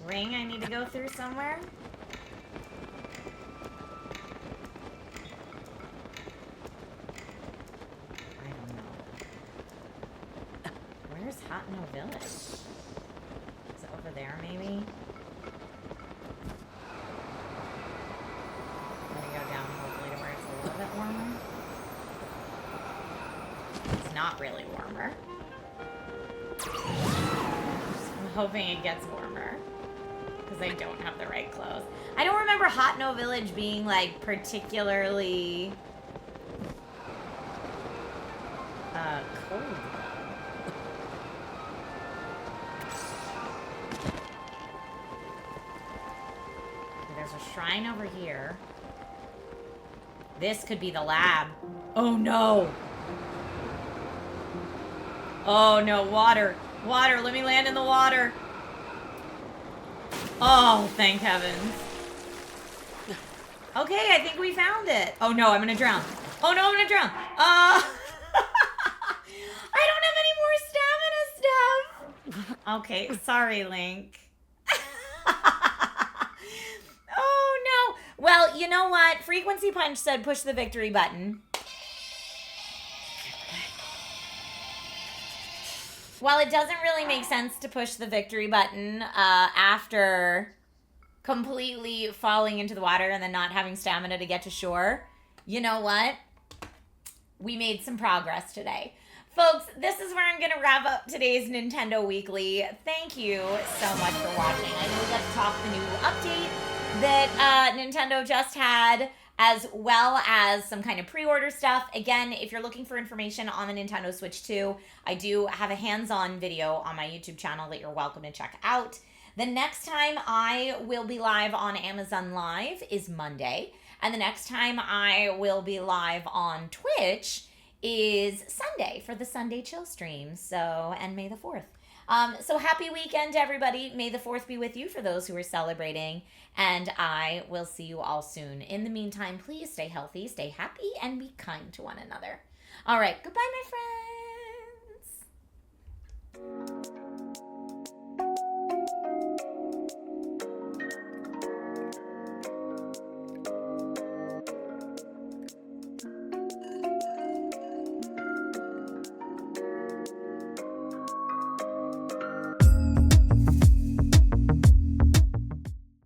ring I need to go through somewhere? I don't know. Where's Hot No Village? Is it over there, maybe? I'm gonna go down, hopefully, to where it's a little bit warmer. It's not really warmer. I'm hoping it gets warmer. Because I don't have the right clothes. I don't remember Hot No Village being, like, particularly... cold. There's a shrine over here. This could be the lab. Oh, no. Oh, no. Water. Water. Let me land in the water. Oh, thank heavens. Okay, I think we found it. Oh, no. I'm going to drown. Oh, no. I'm going to drown. I don't have any more stamina stuff. Okay. Sorry, Link. Oh, no. Well, you know what? Frequency Punch said push the victory button. While it doesn't really make sense to push the victory button after completely falling into the water and then not having stamina to get to shore, you know what? We made some progress today. Folks, this is where I'm going to wrap up today's Nintendo Weekly. Thank you so much for watching. I know we got to talk the new update that Nintendo just had, as well as some kind of pre-order stuff. Again, if you're looking for information on the Nintendo Switch 2, I do have a hands-on video on my YouTube channel that you're welcome to check out. The next time I will be live on Amazon Live is Monday, and the next time I will be live on Twitch is Sunday for the Sunday Chill stream, and May the 4th. So happy weekend, everybody. May the 4th be with you for those who are celebrating, and I will see you all soon. In the meantime, please stay healthy, stay happy, and be kind to one another. All right, goodbye, my friends.